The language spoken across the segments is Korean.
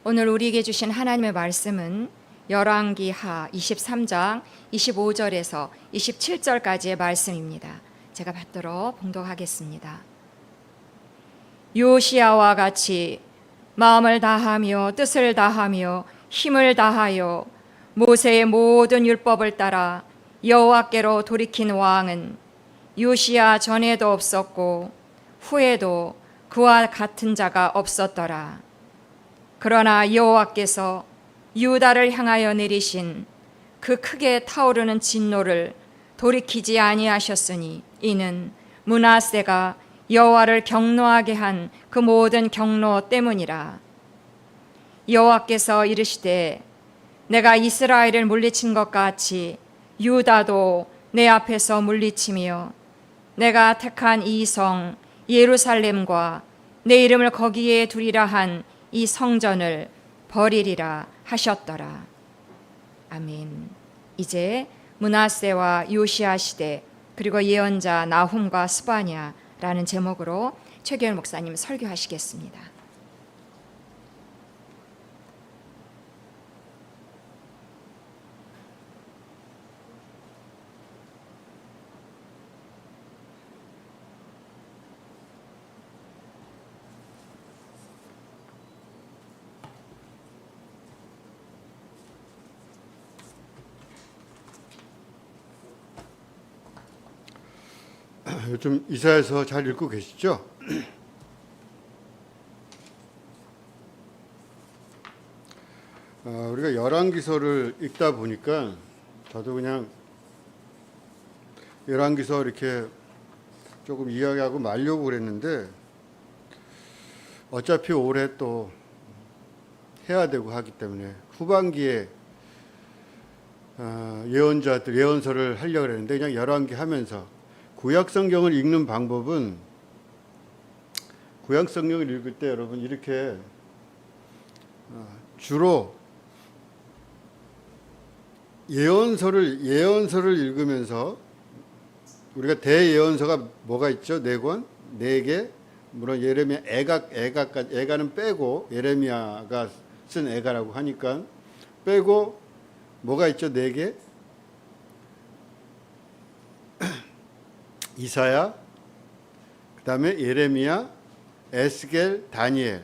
오늘 우리에게 주신 하나님의 말씀은 열왕기하 23장 25절에서 27절까지의 말씀입니다. 제가 받들어 봉독하겠습니다. 요시야와 같이 마음을 다하며 뜻을 다하며 힘을 다하여 모세의 모든 율법을 따라 여호와께로 돌이킨 왕은 요시야 전에도 없었고 후에도 그와 같은 자가 없었더라. 그러나 여호와께서 유다를 향하여 내리신 그 크게 타오르는 진노를 돌이키지 아니하셨으니 이는 므낫세가 여호와를 경노하게 한 그 모든 경노 때문이라. 여호와께서 이르시되 내가 이스라엘을 물리친 것 같이 유다도 내 앞에서 물리치며 내가 택한 이 성 예루살렘과 내 이름을 거기에 두리라 한 이 성전을 버리리라 하셨더라. 아멘. 이제 므낫세와 요시야 시대 그리고 예언자 나훔과 스바냐라는 제목으로 최규열 목사님 설교하시겠습니다. 요즘 이사야서 잘 읽고 계시죠? 우리가 열왕기서를 읽다 보니까 저도 그냥 열왕기서 이렇게 조금 이야기하고 말려고 그랬는데 어차피 올해 또 해야 되고 하기 때문에 후반기에 예언자들 예언서를 하려고 그랬는데 그냥 열왕기 하면서 구약 성경을 읽는 방법은 구약 성경을 읽을 때 여러분 이렇게 주로 예언서를 읽으면서 우리가 대예언서가 뭐가 있죠? 4권, 4개. 물론 예레미야 애가는 빼고 예레미야가 쓴 애가라고 하니까 빼고 뭐가 있죠? 4개. 이사야, 그 다음에 예레미야, 에스겔, 다니엘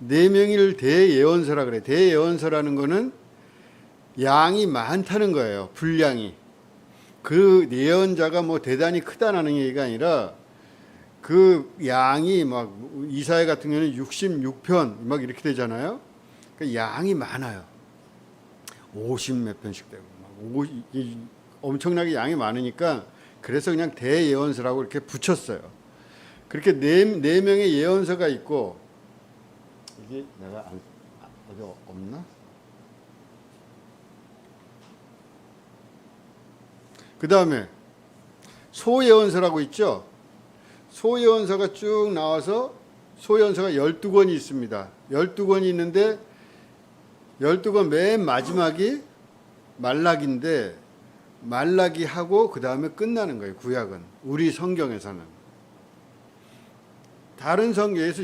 4명을 대예언서라 그래. 대예언서라는 거는 양이 많다는 거예요. 분량이. 그 예언자가 뭐 대단히 크다는 얘기가 아니라 그 양이 막 이사야 같은 경우는 66편 막 이렇게 되잖아요. 그 양이 많아요. 50 몇 편씩 되고 엄청나게 양이 많으니까 그래서 그냥 대예언서라고 이렇게 붙였어요. 그렇게 네 명의 예언서가 있고 이게 내가 어디 없나? 그 다음에 소예언서라고 있죠. 소예언서가 쭉 나와서 소예언서가 12권이 있습니다. 12권이 있는데 12권 맨 마지막이 말라기인데 말라기하고 그 다음에 끝나는 거예요. 구약은 우리 성경에서는 다른 성경에서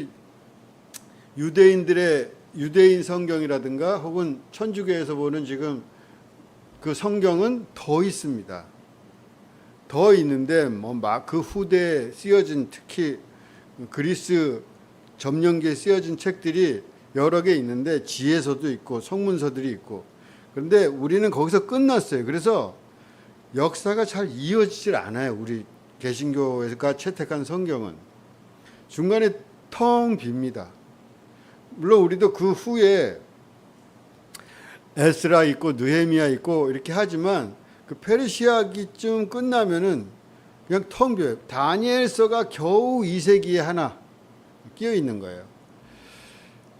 유대인 성경이라든가 혹은 천주교에서 보는 지금 그 성경은 더 있습니다. 더 있는데 뭐 그 후대에 쓰여진 특히 그리스 점령기에 쓰여진 책들이 여러 개 있는데 지혜서도 있고 성문서들이 있고 그런데 우리는 거기서 끝났어요. 그래서 역사가 잘 이어지질 않아요. 우리 개신교가 채택한 성경은 중간에 텅 빕니다. 물론 우리도 그 후에 에스라 있고 느헤미야 있고 이렇게 하지만 그 페르시아기쯤 끝나면은 그냥 텅 비어요. 다니엘서가 겨우 2세기에 하나 끼어 있는 거예요.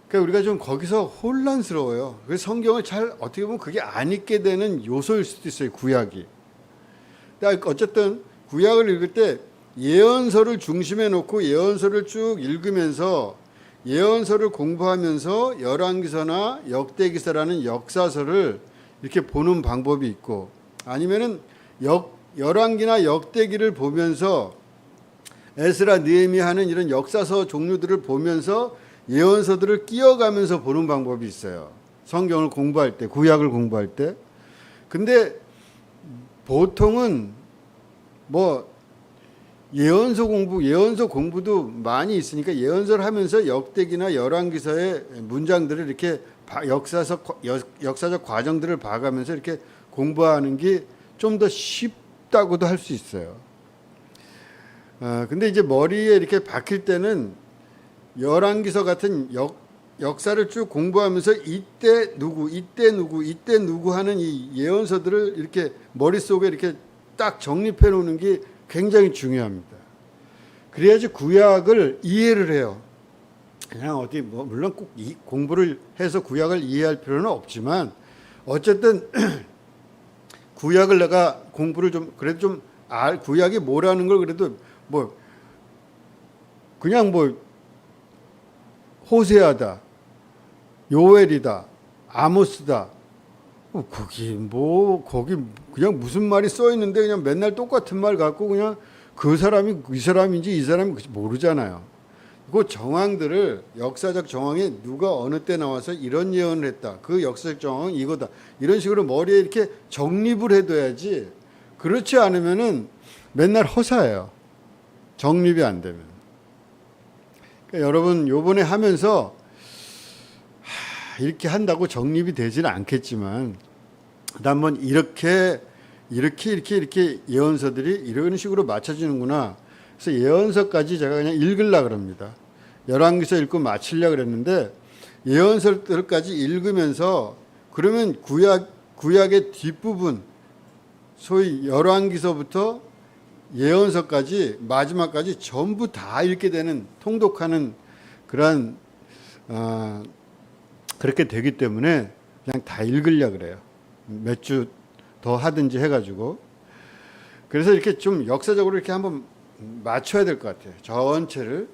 그러니까 우리가 좀 거기서 혼란스러워요. 그래서 성경을 잘 어떻게 보면 그게 안 읽게 되는 요소일 수도 있어요. 구약이. 어쨌든 구약을 읽을 때 예언서를 중심에 놓고 예언서를 쭉 읽으면서 예언서를 공부하면서 열왕기서나 역대기서라는 역사서를 이렇게 보는 방법이 있고 아니면은 열왕기나 역대기를 보면서 에스라 느헤미야 하는 이런 역사서 종류들을 보면서 예언서들을 끼어가면서 보는 방법이 있어요. 성경을 공부할 때, 구약을 공부할 때. 근데 보통은 뭐 예언서 공부도 많이 있으니까 예언서를 하면서 역대기나 열왕기서의 문장들을 이렇게 역사적 과정들을 봐가면서 이렇게 공부하는 게 좀 더 쉽다고도 할 수 있어요. 근데 이제 머리에 이렇게 박힐 때는 열왕기서 같은 역사를 쭉 공부하면서 이때 누구 하는 이 예언서들을 이렇게 머릿속에 이렇게 딱 정립해 놓는 게 굉장히 중요합니다. 그래야지 구약을 이해를 해요. 그냥 어디 뭐 물론 꼭 공부를 해서 구약을 이해할 필요는 없지만 어쨌든 구약을 내가 공부를 좀 그래도 좀 구약이 뭐라는 걸 그래도 뭐 그냥 뭐 호세아다, 요엘이다, 아모스다. 거기 그냥 무슨 말이 써 있는데 그냥 맨날 똑같은 말 갖고 그냥 그 사람이 이 사람인지 이 사람이 모르잖아요. 그 정황들을 역사적 정황에 누가 어느 때 나와서 이런 예언을 했다. 그 역사적 정황은 이거다. 이런 식으로 머리에 이렇게 정립을 해둬야지. 그렇지 않으면은 맨날 허사예요. 정립이 안 되면. 그러니까 여러분 요번에 하면서 이렇게 한다고 정립이 되지는 않겠지만 한번 이렇게 예언서들이 이런 식으로 맞춰지는구나. 그래서 예언서까지 제가 그냥 읽으려고 그럽니다. 열왕기서 읽고 마치려고 그랬는데 예언서들까지 읽으면서 그러면 구약의 뒷부분 소위 열왕기서부터 예언서까지 마지막까지 전부 다 읽게 되는 통독하는 그런 그렇게 되기 때문에 그냥 다 읽으려고 그래요. 몇 주 더 하든지 해가지고. 그래서 이렇게 좀 역사적으로 이렇게 한번 맞춰야 될 것 같아요. 전체를.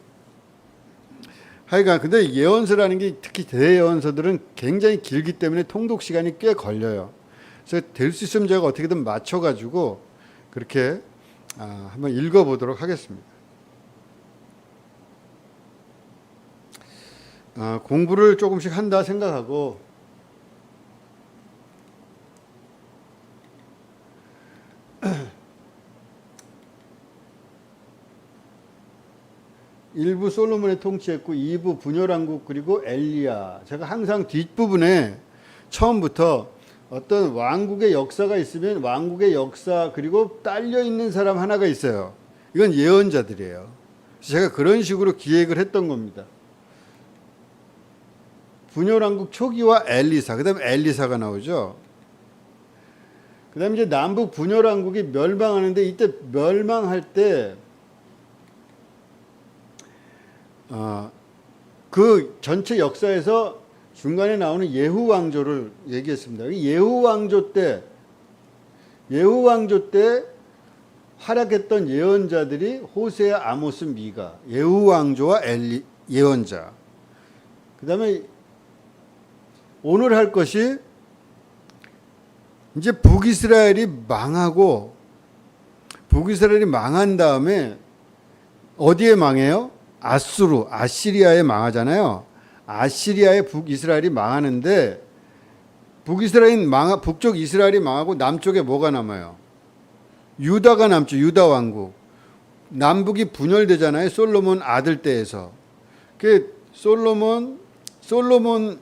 하여간 근데 예언서라는 게 특히 대예언서들은 굉장히 길기 때문에 통독 시간이 꽤 걸려요. 그래서 될 수 있으면 제가 어떻게든 맞춰가지고 그렇게 한번 읽어보도록 하겠습니다. 공부를 조금씩 한다 생각하고 일부 솔로몬의 통치했고 2부 분열왕국 그리고 엘리야. 제가 항상 뒷부분에 처음부터 어떤 왕국의 역사가 있으면 왕국의 역사 그리고 딸려 있는 사람 하나가 있어요. 이건 예언자들이에요. 제가 그런 식으로 기획을 했던 겁니다. 분열왕국 초기와 엘리사, 그 다음에 엘리사가 나오죠. 그 다음에 이제 남북 분열왕국이 멸망하는데 이때 멸망할 때 그 전체 역사에서 중간에 나오는 예후 왕조를 얘기했습니다. 예후 왕조 때 활약했던 예언자들이 호세아, 아모스, 미가, 예후 왕조와 예언자. 그다음에 오늘 할 것이 이제 북이스라엘이 망한 다음에 어디에 망해요? 아시리아에 망하잖아요. 아시리아에 북이스라엘이 망하는데 북쪽 이스라엘이 망하고 남쪽에 뭐가 남아요? 유다가 남죠. 유다 왕국. 남북이 분열되잖아요. 솔로몬 아들 때에서. 그 솔로몬까지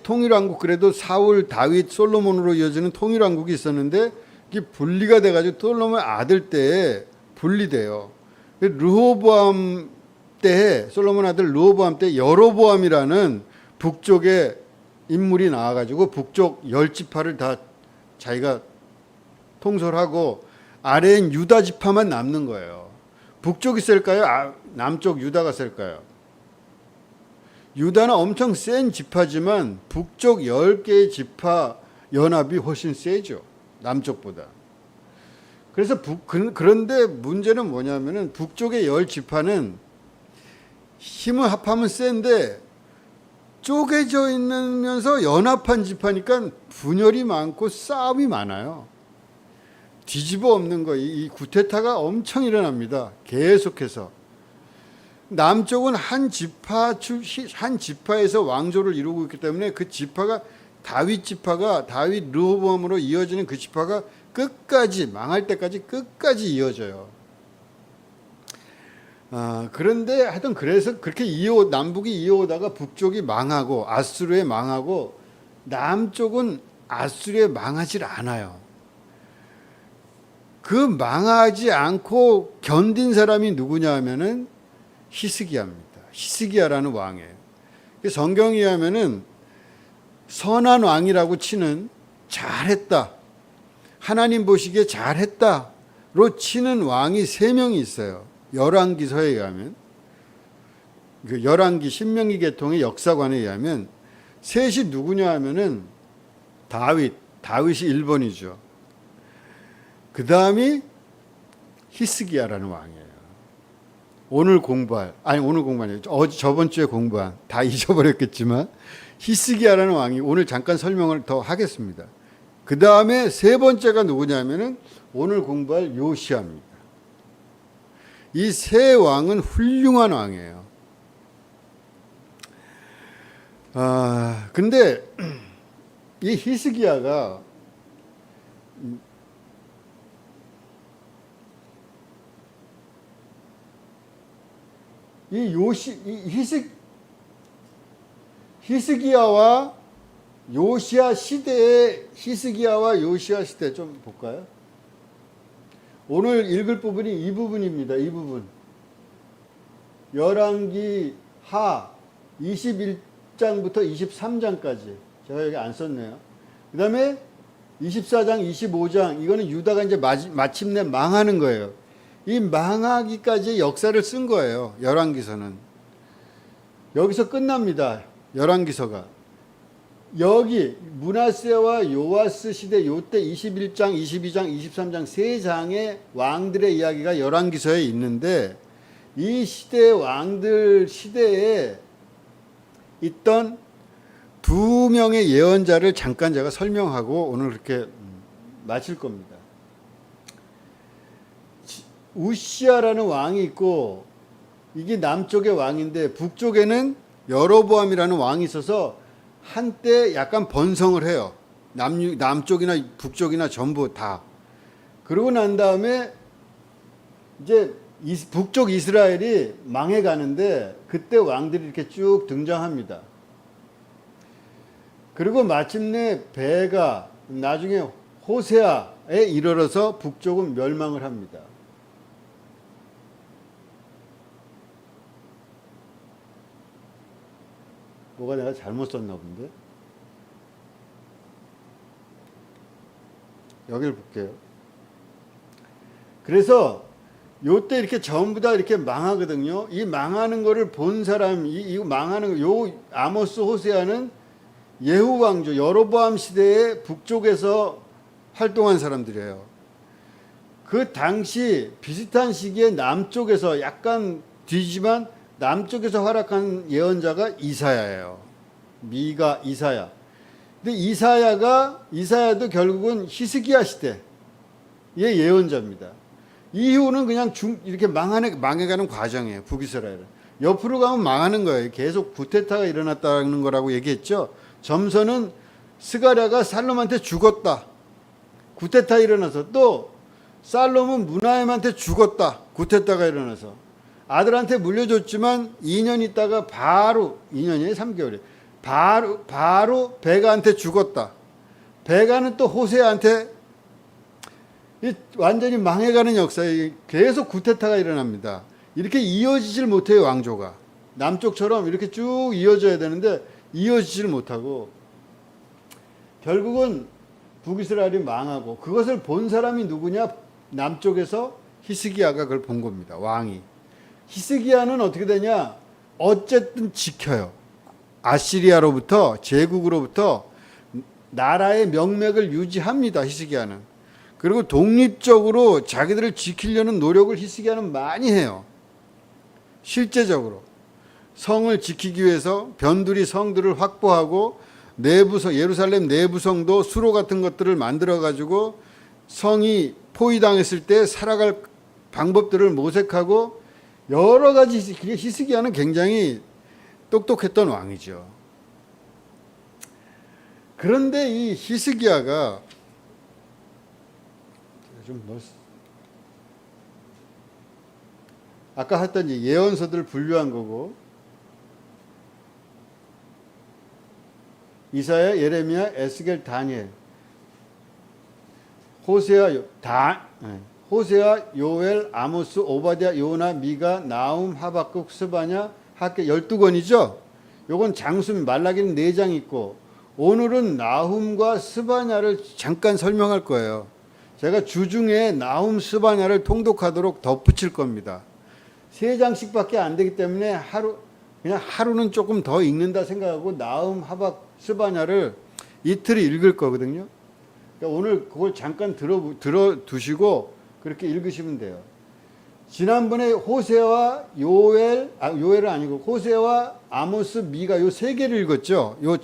통일왕국 그래도 사울, 다윗, 솔로몬으로 이어지는 통일왕국이 있었는데 이게 분리가 돼가지고 솔로몬 아들 때에 분리돼요. 르호보암 때 솔로몬 아들 르호보암 때 여로보암이라는 북쪽의 인물이 나와가지고 북쪽 10지파를 다 자기가 통솔하고 아래엔 유다 지파만 남는 거예요. 북쪽이 셀까요? 남쪽 유다가 셀까요? 유다는 엄청 센 지파지만 북쪽 10개의 지파 연합이 훨씬 세죠. 남쪽보다. 그래서 그런데 문제는 뭐냐면은 북쪽의 10지파는 힘을 합하면 센데 쪼개져 있으면서 연합한 지파니까 분열이 많고 싸움이 많아요. 뒤집어 엎는 거, 이 구테타가 엄청 일어납니다. 계속해서. 남쪽은 한 지파에서 왕조를 이루고 있기 때문에 그 지파가 다윗 지파가 다윗 르호보암으로 이어지는 그 지파가 끝까지 망할 때까지 끝까지 이어져요. 그런데 하여튼 그래서 그렇게 남북이 이어오다가 북쪽이 망하고 아수르에 망하고 남쪽은 아수르에 망하질 않아요. 그 망하지 않고 견딘 사람이 누구냐 하면은 히스기야입니다. 히스기야라는 왕이에요. 성경에 하면은 선한 왕이라고 치는 잘했다. 하나님 보시기에 잘했다로 치는 왕이 3명이 있어요. 열왕기서에 의하면 그 열왕기 신명기 계통의 역사관에 의하면 셋이 누구냐 하면은 다윗이 1번이죠. 그 다음이 히스기야라는 왕이에요. 오늘 공부한 저번 주에 공부한 다 잊어버렸겠지만 히스기야라는 왕이 오늘 잠깐 설명을 더 하겠습니다. 그 다음에 3번째가 누구냐면은 오늘 공부할 요시야입니다. 이 3왕은 훌륭한 왕이에요. 근데 이 히스기야가 히스기야와 요시야 시대 좀 볼까요? 오늘 읽을 부분이 이 부분입니다. 이 부분. 열왕기 하 21장부터 23장까지. 제가 여기 안 썼네요. 그 다음에 24장, 25장. 이거는 유다가 이제 마침내 망하는 거예요. 이 망하기까지의 역사를 쓴 거예요. 열왕기서는. 여기서 끝납니다. 열왕기서가. 여기 므낫세와 요아스 시대 요때 21장, 22장, 23장 3장의 왕들의 이야기가 열왕기서에 있는데 이 시대의 왕들 시대에 있던 2명의 예언자를 잠깐 제가 설명하고 오늘 그렇게 마칠 겁니다. 우시야라는 왕이 있고 이게 남쪽의 왕인데 북쪽에는 여로보암이라는 왕이 있어서 한때 약간 번성을 해요. 남쪽이나 북쪽이나 전부 다. 그러고 난 다음에 이제 북쪽 이스라엘이 망해 가는데 그때 왕들이 이렇게 쭉 등장합니다. 그리고 마침내 배가 나중에 호세아에 이르러서 북쪽은 멸망을 합니다. 뭐가 내가 잘못 썼나 본데? 여기를 볼게요. 그래서 요때 이렇게 전부 다 이렇게 망하거든요. 이 망하는 거를 본 사람, 이 망하는 요 아모스 호세아는 예후 왕조 여로보암 시대에 북쪽에서 활동한 사람들이에요. 그 당시 비슷한 시기에 남쪽에서 약간 뒤지만 남쪽에서 활약한 예언자가 이사야예요. 미가 이사야. 근데 이사야도 결국은 히스기야 시대의 예언자입니다. 이후는 그냥 이렇게 망해가는 과정이에요. 북이스라엘은. 옆으로 가면 망하는 거예요. 계속 구테타가 일어났다는 거라고 얘기했죠. 점선은 스가랴가 살롬한테 죽었다. 구테타 일어나서 또 살롬은 무나임한테 죽었다. 구테타가 일어나서. 아들한테 물려줬지만 2년 있다가 바로 2년이 3개월이 바로 베가한테 죽었다. 베가는 또 호세아한테 완전히 망해가는 역사에 계속 구테타가 일어납니다. 이렇게 이어지질 못해요. 왕조가 남쪽처럼 이렇게 쭉 이어져야 되는데 이어지질 못하고 결국은 북이스라엘이 망하고 그것을 본 사람이 누구냐? 남쪽에서 히스기야가 그걸 본 겁니다. 왕이. 히스기야는 어떻게 되냐? 어쨌든 지켜요. 아시리아로부터 제국으로부터 나라의 명맥을 유지합니다. 히스기야는. 그리고 독립적으로 자기들을 지키려는 노력을 히스기야는 많이 해요. 실제적으로 성을 지키기 위해서 변두리 성들을 확보하고 예루살렘 내부성도 수로 같은 것들을 만들어 가지고 성이 포위당했을 때 살아갈 방법들을 모색하고 여러 가지 히스기야는 굉장히 똑똑했던 왕이죠. 그런데 이 히스기야가 아까 했던 예언서들 분류한 거고, 이사야, 예레미야, 에스겔, 다니엘, 호세아, 요엘, 아모스, 오바댜, 요나, 미가, 나움, 하박국, 스바냐, 학개 12권이죠. 요건 장수면 말라기는 4장 있고, 오늘은 나훔과 스바냐를 잠깐 설명할 거예요. 제가 주중에 나훔, 스바냐를 통독하도록 덧붙일 겁니다. 3장씩밖에 안 되기 때문에 그냥 하루는 조금 더 읽는다 생각하고 나훔, 하박, 스바냐를 이틀 읽을 거거든요. 그러니까 오늘 그걸 잠깐 들어두시고 그렇게 읽으시면 돼요. 지난번에 호세와 요엘은 아니고 호세와 아모스, 미가 요 3개를 읽었죠. 요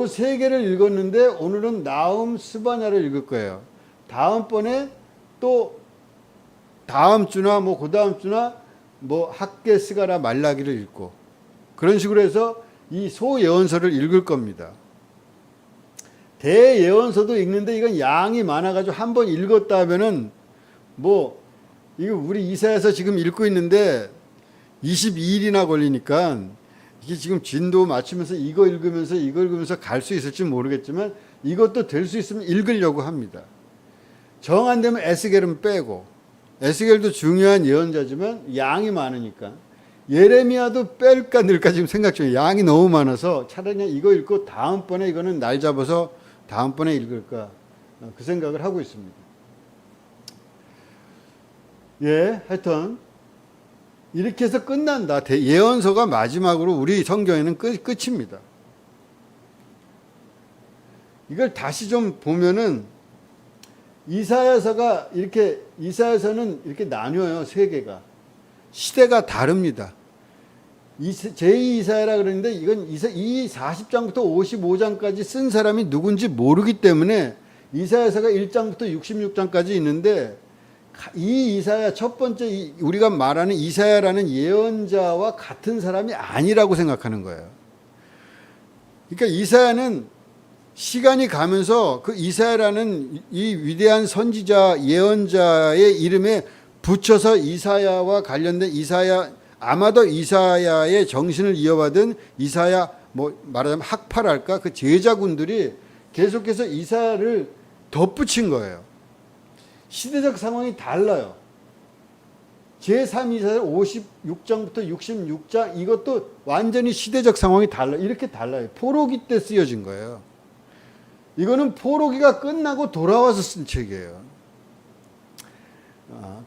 3개를 읽었는데 오늘은 나훔, 스바냐를 읽을 거예요. 다음번에 또 다음 주나 뭐 그 다음 주나 뭐 학개, 스가랴, 말라기를 읽고 그런 식으로 해서 이 소예언서를 읽을 겁니다. 대예언서도 읽는데 이건 양이 많아가지고 한번 읽었다 하면은 뭐 이거 우리 이사야서 지금 읽고 있는데 22일이나 걸리니까 이게 지금 진도 맞추면서 이거 읽으면서 갈 수 있을지 모르겠지만 이것도 될 수 있으면 읽으려고 합니다. 정 안 되면 에스겔은 빼고, 에스겔도 중요한 예언자지만 양이 많으니까 예레미야도 뺄까 넣을까 지금 생각 중이에요. 양이 너무 많아서 차라리 그냥 이거 읽고 다음번에 이거는 날 잡아서 다음번에 읽을까 그 생각을 하고 있습니다. 하여튼 이렇게 해서 끝난다. 예언서가 마지막으로 우리 성경에는 끝입니다. 이걸 다시 좀 보면은 이사야서는 이렇게 나뉘어요. 3개가. 시대가 다릅니다. 제2이사야라 그러는데 이건 이 40장부터 55장까지 쓴 사람이 누군지 모르기 때문에 이사야서가 1장부터 66장까지 있는데 이 이사야 첫 번째 우리가 말하는 이사야라는 예언자와 같은 사람이 아니라고 생각하는 거예요. 그러니까 이사야는 시간이 가면서 그 이사야라는 이 위대한 선지자 예언자의 이름에 붙여서 이사야와 관련된 아마도 이사야의 정신을 이어받은 이사야 뭐 말하자면 학파랄까 그 제자군들이 계속해서 이사야를 덧붙인 거예요. 시대적 상황이 달라요. 제3이사야 56장부터 66장 이것도 완전히 시대적 상황이 달라요. 이렇게 달라요. 포로기 때 쓰여진 거예요. 이거는 포로기가 끝나고 돌아와서 쓴 책이에요.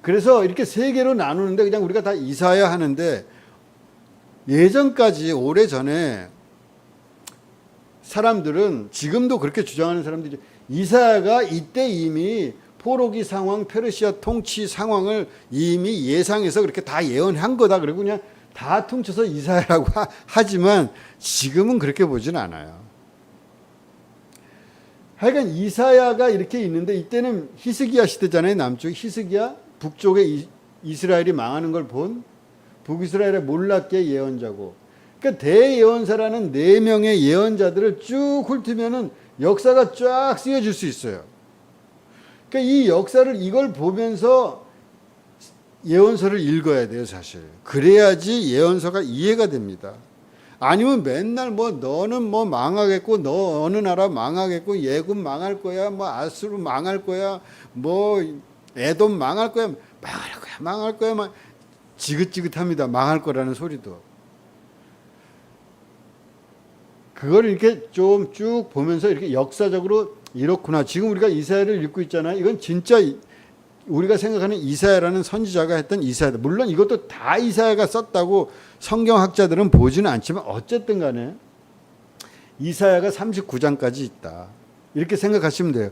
그래서 이렇게 3개로 나누는데 그냥 우리가 다 이사야 하는데 예전까지 오래전에 사람들은 지금도 그렇게 주장하는 사람들이 이사야가 이때 이미 포로기 상황, 페르시아 통치 상황을 이미 예상해서 그렇게 다 예언한 거다. 그리고 그냥 다 퉁쳐서 이사야라고 하지만 지금은 그렇게 보진 않아요. 하여간 이사야가 이렇게 있는데 이때는 히스기야 시대잖아요. 남쪽 히스기야, 북쪽에 이스라엘이 망하는 걸 본 북이스라엘의 몰락계 예언자고. 그러니까 대예언사라는 4명의 예언자들을 쭉 훑으면은 역사가 쫙 쓰여질 수 있어요. 그러니까 이 역사를 이걸 보면서 예언서를 읽어야 돼요, 사실. 그래야지 예언서가 이해가 됩니다. 아니면 맨날 뭐 너는 뭐 망하겠고 너 어느 나라 망하겠고 예굽 망할 거야 뭐 아수르 망할 거야 뭐 에돔 망할 거야 망할 거야 막 지긋지긋합니다. 망할 거라는 소리도. 그걸 이렇게 좀 쭉 보면서 이렇게 역사적으로 이렇구나. 지금 우리가 이사야를 읽고 있잖아요. 이건 진짜 우리가 생각하는 이사야라는 선지자가 했던 이사야다. 물론 이것도 다 이사야가 썼다고 성경학자들은 보지는 않지만 어쨌든 간에 이사야가 39장까지 있다. 이렇게 생각하시면 돼요.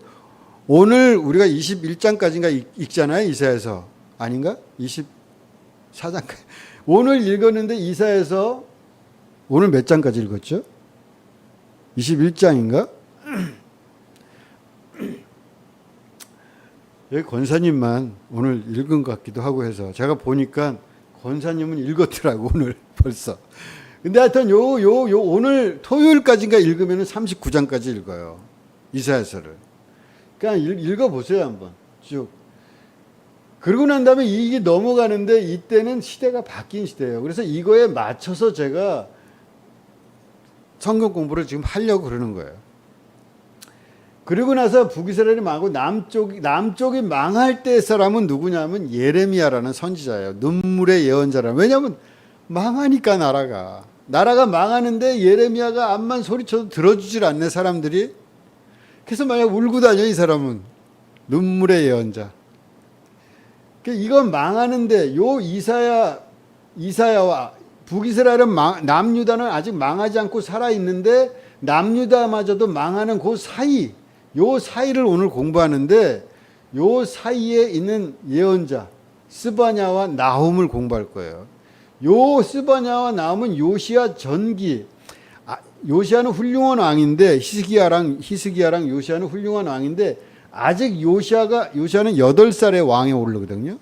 오늘 우리가 21장까지인가 읽잖아요. 이사야서. 아닌가? 24장까지. 오늘 읽었는데 이사야서 오늘 몇 장까지 읽었죠? 21장인가? 여기 권사님만 오늘 읽은 것 같기도 하고 해서 제가 보니까 권사님은 읽었더라고 오늘 벌써. 근데 하여튼 요 오늘 토요일까지인가 읽으면 39장까지 읽어요. 이사야서를. 그러니까 읽어보세요 한번 쭉. 그러고 난 다음에 이게 넘어가는데 이때는 시대가 바뀐 시대예요. 그래서 이거에 맞춰서 제가 성경 공부를 지금 하려고 그러는 거예요. 그리고 나서 북이스라엘이 망하고 남쪽이 망할 때 사람은 누구냐면 예레미야라는 선지자예요. 눈물의 예언자라. 왜냐하면 망하니까 나라가 망하는데 예레미야가 암만 소리쳐도 들어주질 않네 사람들이. 그래서 만약 울고 다녀 이 사람은 눈물의 예언자. 이건 망하는데 요 이사야와 북이스라엘은 남유다는 아직 망하지 않고 살아 있는데 남유다마저도 망하는 그 사이, 요 사이를 오늘 공부하는데 요 사이에 있는 예언자 스바냐와 나훔을 공부할 거예요. 요 스바냐와 나훔은 요시야 전기. 요시야는 훌륭한 왕인데 히스기야랑 요시야는 훌륭한 왕인데 아직 요시야는 8살에 왕에 오르거든요.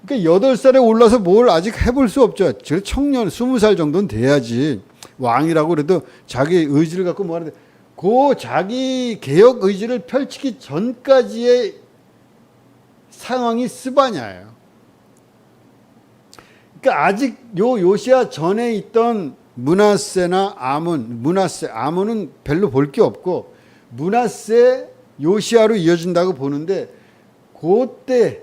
그러니까 8살에 올라서 뭘 아직 해볼 수 없죠. 저 청년 20살 정도는 돼야지 왕이라고 그래도 자기 의지를 갖고 뭐 하는데 그 자기 개혁 의지를 펼치기 전까지의 상황이 스바냐예요. 그러니까 아직 요시야 전에 있던 므낫세나 아몬은 별로 볼 게 없고 므낫세 요시야로 이어진다고 보는데 그때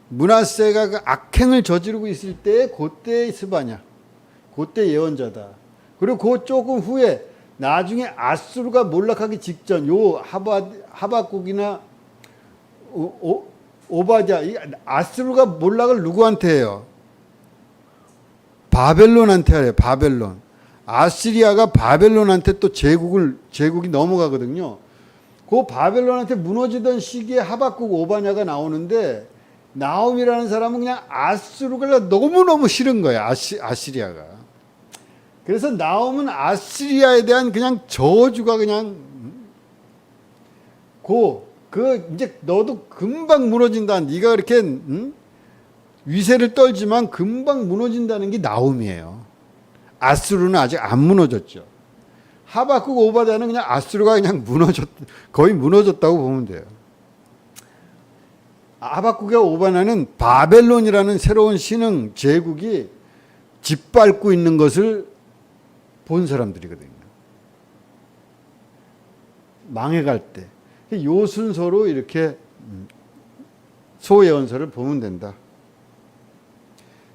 므낫세가 그 악행을 저지르고 있을 때 그때 스바냐, 그때 예언자다. 그리고 그 조금 후에 나중에 아수르가 몰락하기 직전 요 하박국이나 오바댜 이 아수르가 몰락을 누구한테 해요? 바벨론한테 하래요. 바벨론. 아시리아가 바벨론한테 또 제국이 넘어가거든요. 그 바벨론한테 무너지던 시기에 하박국 오바냐가 나오는데 나홈이라는 사람은 그냥 아수르가 너무너무 싫은 거야. 아시리아가. 그래서 나홈은 아시리아에 대한 그냥 저주가 그냥 이제 너도 금방 무너진다. 네가 그렇게 위세를 떨지만 금방 무너진다는 게 나홈이에요. 아수르는 아직 안 무너졌죠. 하박국 오바댜는 그냥 아수르가 그냥 거의 무너졌다고 보면 돼요. 하박국과 오바냐는 바벨론이라는 새로운 신흥 제국이 짓밟고 있는 것을 본 사람들이거든요. 망해갈 때. 요 순서로 이렇게 소예언서를 보면 된다.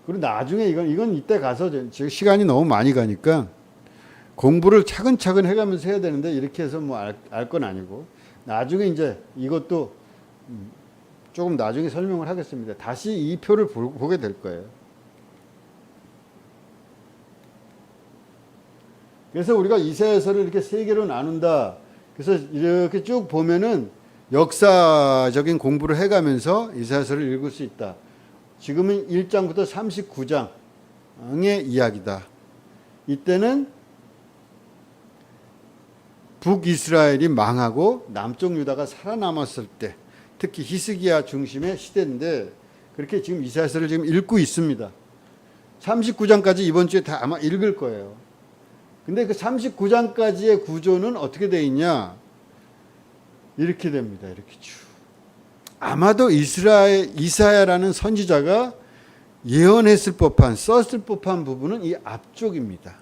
그리고 나중에 이건 이때 가서 시간이 너무 많이 가니까 공부를 차근차근 해가면서 해야 되는데 이렇게 해서 뭐 알 건 아니고 나중에 이제 이것도 조금 나중에 설명을 하겠습니다. 다시 이 표를 보게 될 거예요. 그래서 우리가 이사야서를 이렇게 세 개로 나눈다. 그래서 이렇게 쭉 보면은 역사적인 공부를 해가면서 이사야서를 읽을 수 있다. 지금은 1장부터 39장의 이야기다. 이때는 북이스라엘이 망하고 남쪽 유다가 살아남았을 때 특히 히스기야 중심의 시대인데 그렇게 지금 이사야서를 지금 읽고 있습니다. 39장까지 이번 주에 다 아마 읽을 거예요. 근데 그 39장까지의 구조는 어떻게 돼 있냐? 이렇게 됩니다. 이렇게 쭉. 아마도 이사야라는 선지자가 예언했을 법한, 썼을 법한 부분은 이 앞쪽입니다.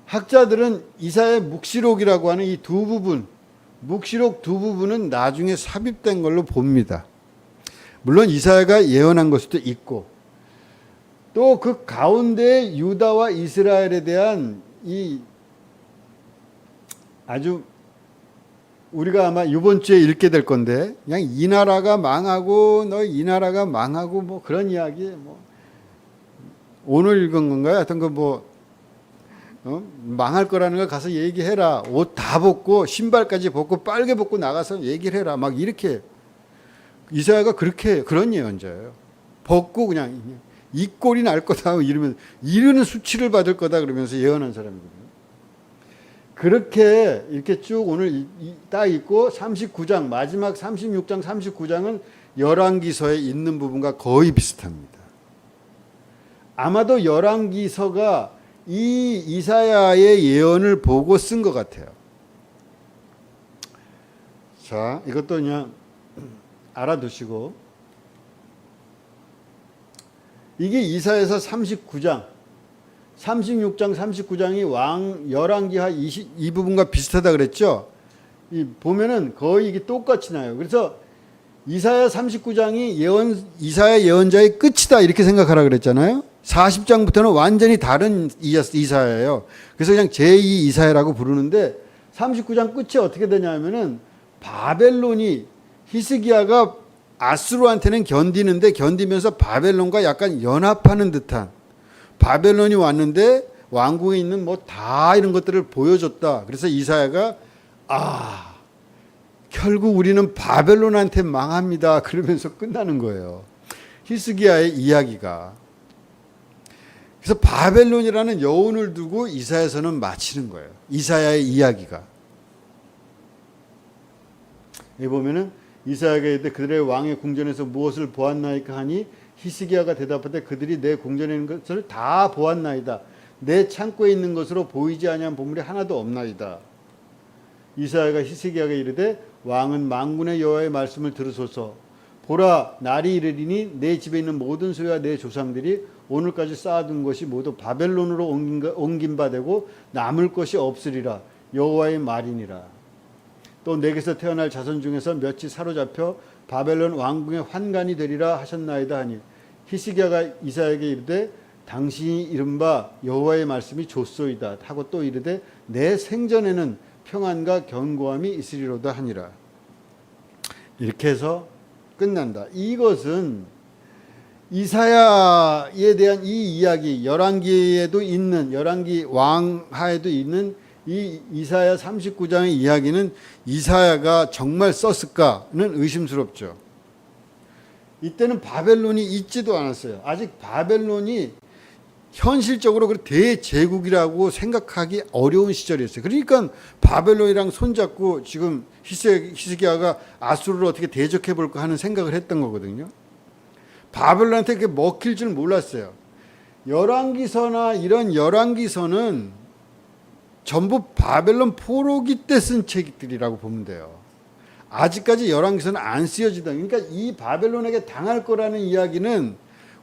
학자들은 이사야의 묵시록이라고 하는 이 두 부분, 묵시록 두 부분은 나중에 삽입된 걸로 봅니다. 물론 이사야가 예언한 걸 수도 있고, 또 그 가운데 유다와 이스라엘에 대한 이 아주 우리가 아마 이번 주에 읽게 될 건데 그냥 이 나라가 망하고 너 이 나라가 망하고 뭐 그런 이야기 뭐 오늘 읽은 건가요? 하여튼 그 뭐 망할 거라는 걸 가서 얘기해라. 옷 다 벗고 신발까지 벗고 빨개 벗고 나가서 얘기를 해라. 막 이렇게 이사야가 그런 예언자예요. 벗고 그냥 이 꼴이 날 거다 이러면 이르는 수치를 받을 거다 그러면서 예언한 사람이거든요. 그렇게 이렇게 쭉 오늘 딱 있고 39장 마지막 36장 39장은 열왕기서에 있는 부분과 거의 비슷합니다. 아마도 열왕기서가 이 이사야의 예언을 보고 쓴 것 같아요. 자, 이것도 그냥 알아두시고, 이게 이사야서 39장, 36장, 39장이 열왕기하 이 부분과 비슷하다 그랬죠. 이 보면은 거의 이게 똑같이 나요. 그래서 이사야 39장이 이사야 예언자의 끝이다 이렇게 생각하라 그랬잖아요. 40장부터는 완전히 다른 이사야예요. 그래서 그냥 제2 이사야라고 부르는데 39장 끝이 어떻게 되냐면은 바벨론이 히스기야가 아수르한테는 견디면서 바벨론과 약간 연합하는 듯한, 바벨론이 왔는데 왕궁에 있는 뭐 다 이런 것들을 보여줬다. 그래서 이사야가 결국 우리는 바벨론한테 망합니다. 그러면서 끝나는 거예요. 히스기야의 이야기가. 그래서 바벨론이라는 여운을 두고 이사야서는 마치는 거예요. 이사야의 이야기가. 여기 보면은 이사야가 이르되 그들의 왕의 궁전에서 무엇을 보았나이까 하니 히스기야가 대답하되 그들이 내 궁전에 있는 것을 다 보았나이다. 내 창고에 있는 것으로 보이지 아니한 보물이 하나도 없나이다. 이사야가 히스기야에게 이르되 왕은 만군의 여호와의 말씀을 들으소서. 보라, 날이 이르리니 내 집에 있는 모든 소유와 내 조상들이 오늘까지 쌓아둔 것이 모두 바벨론으로 옮긴 바 되고 남을 것이 없으리라. 여호와의 말이니라. 또 내게서 태어날 자손 중에서 몇이 사로잡혀 바벨론 왕궁의 환관이 되리라 하셨나이다 하니 히스기야가 이사야에게 이르되 당신이 이른바 여호와의 말씀이 좋소이다 하고 또 이르되 내 생전에는 평안과 견고함이 있으리로다 하니라. 이렇게 해서 끝난다. 이것은 이사야에 대한 이 이야기, 열왕기에도 있는, 열왕기 왕하에도 있는 이 이사야 39장의 이야기는 이사야가 정말 썼을까는 의심스럽죠. 이때는 바벨론이 있지도 않았어요. 아직 바벨론이 현실적으로 대제국이라고 생각하기 어려운 시절이었어요. 그러니까 바벨론이랑 손잡고 지금 히스기야가 아수르를 어떻게 대적해 볼까 하는 생각을 했던 거거든요. 바벨론한테 그게 먹힐 줄 몰랐어요. 열왕기서나 이런 열왕기서는 전부 바벨론 포로기 때 쓴 책들이라고 보면 돼요. 아직까지 열왕기서는 안 쓰여지다. 그러니까 이 바벨론에게 당할 거라는 이야기는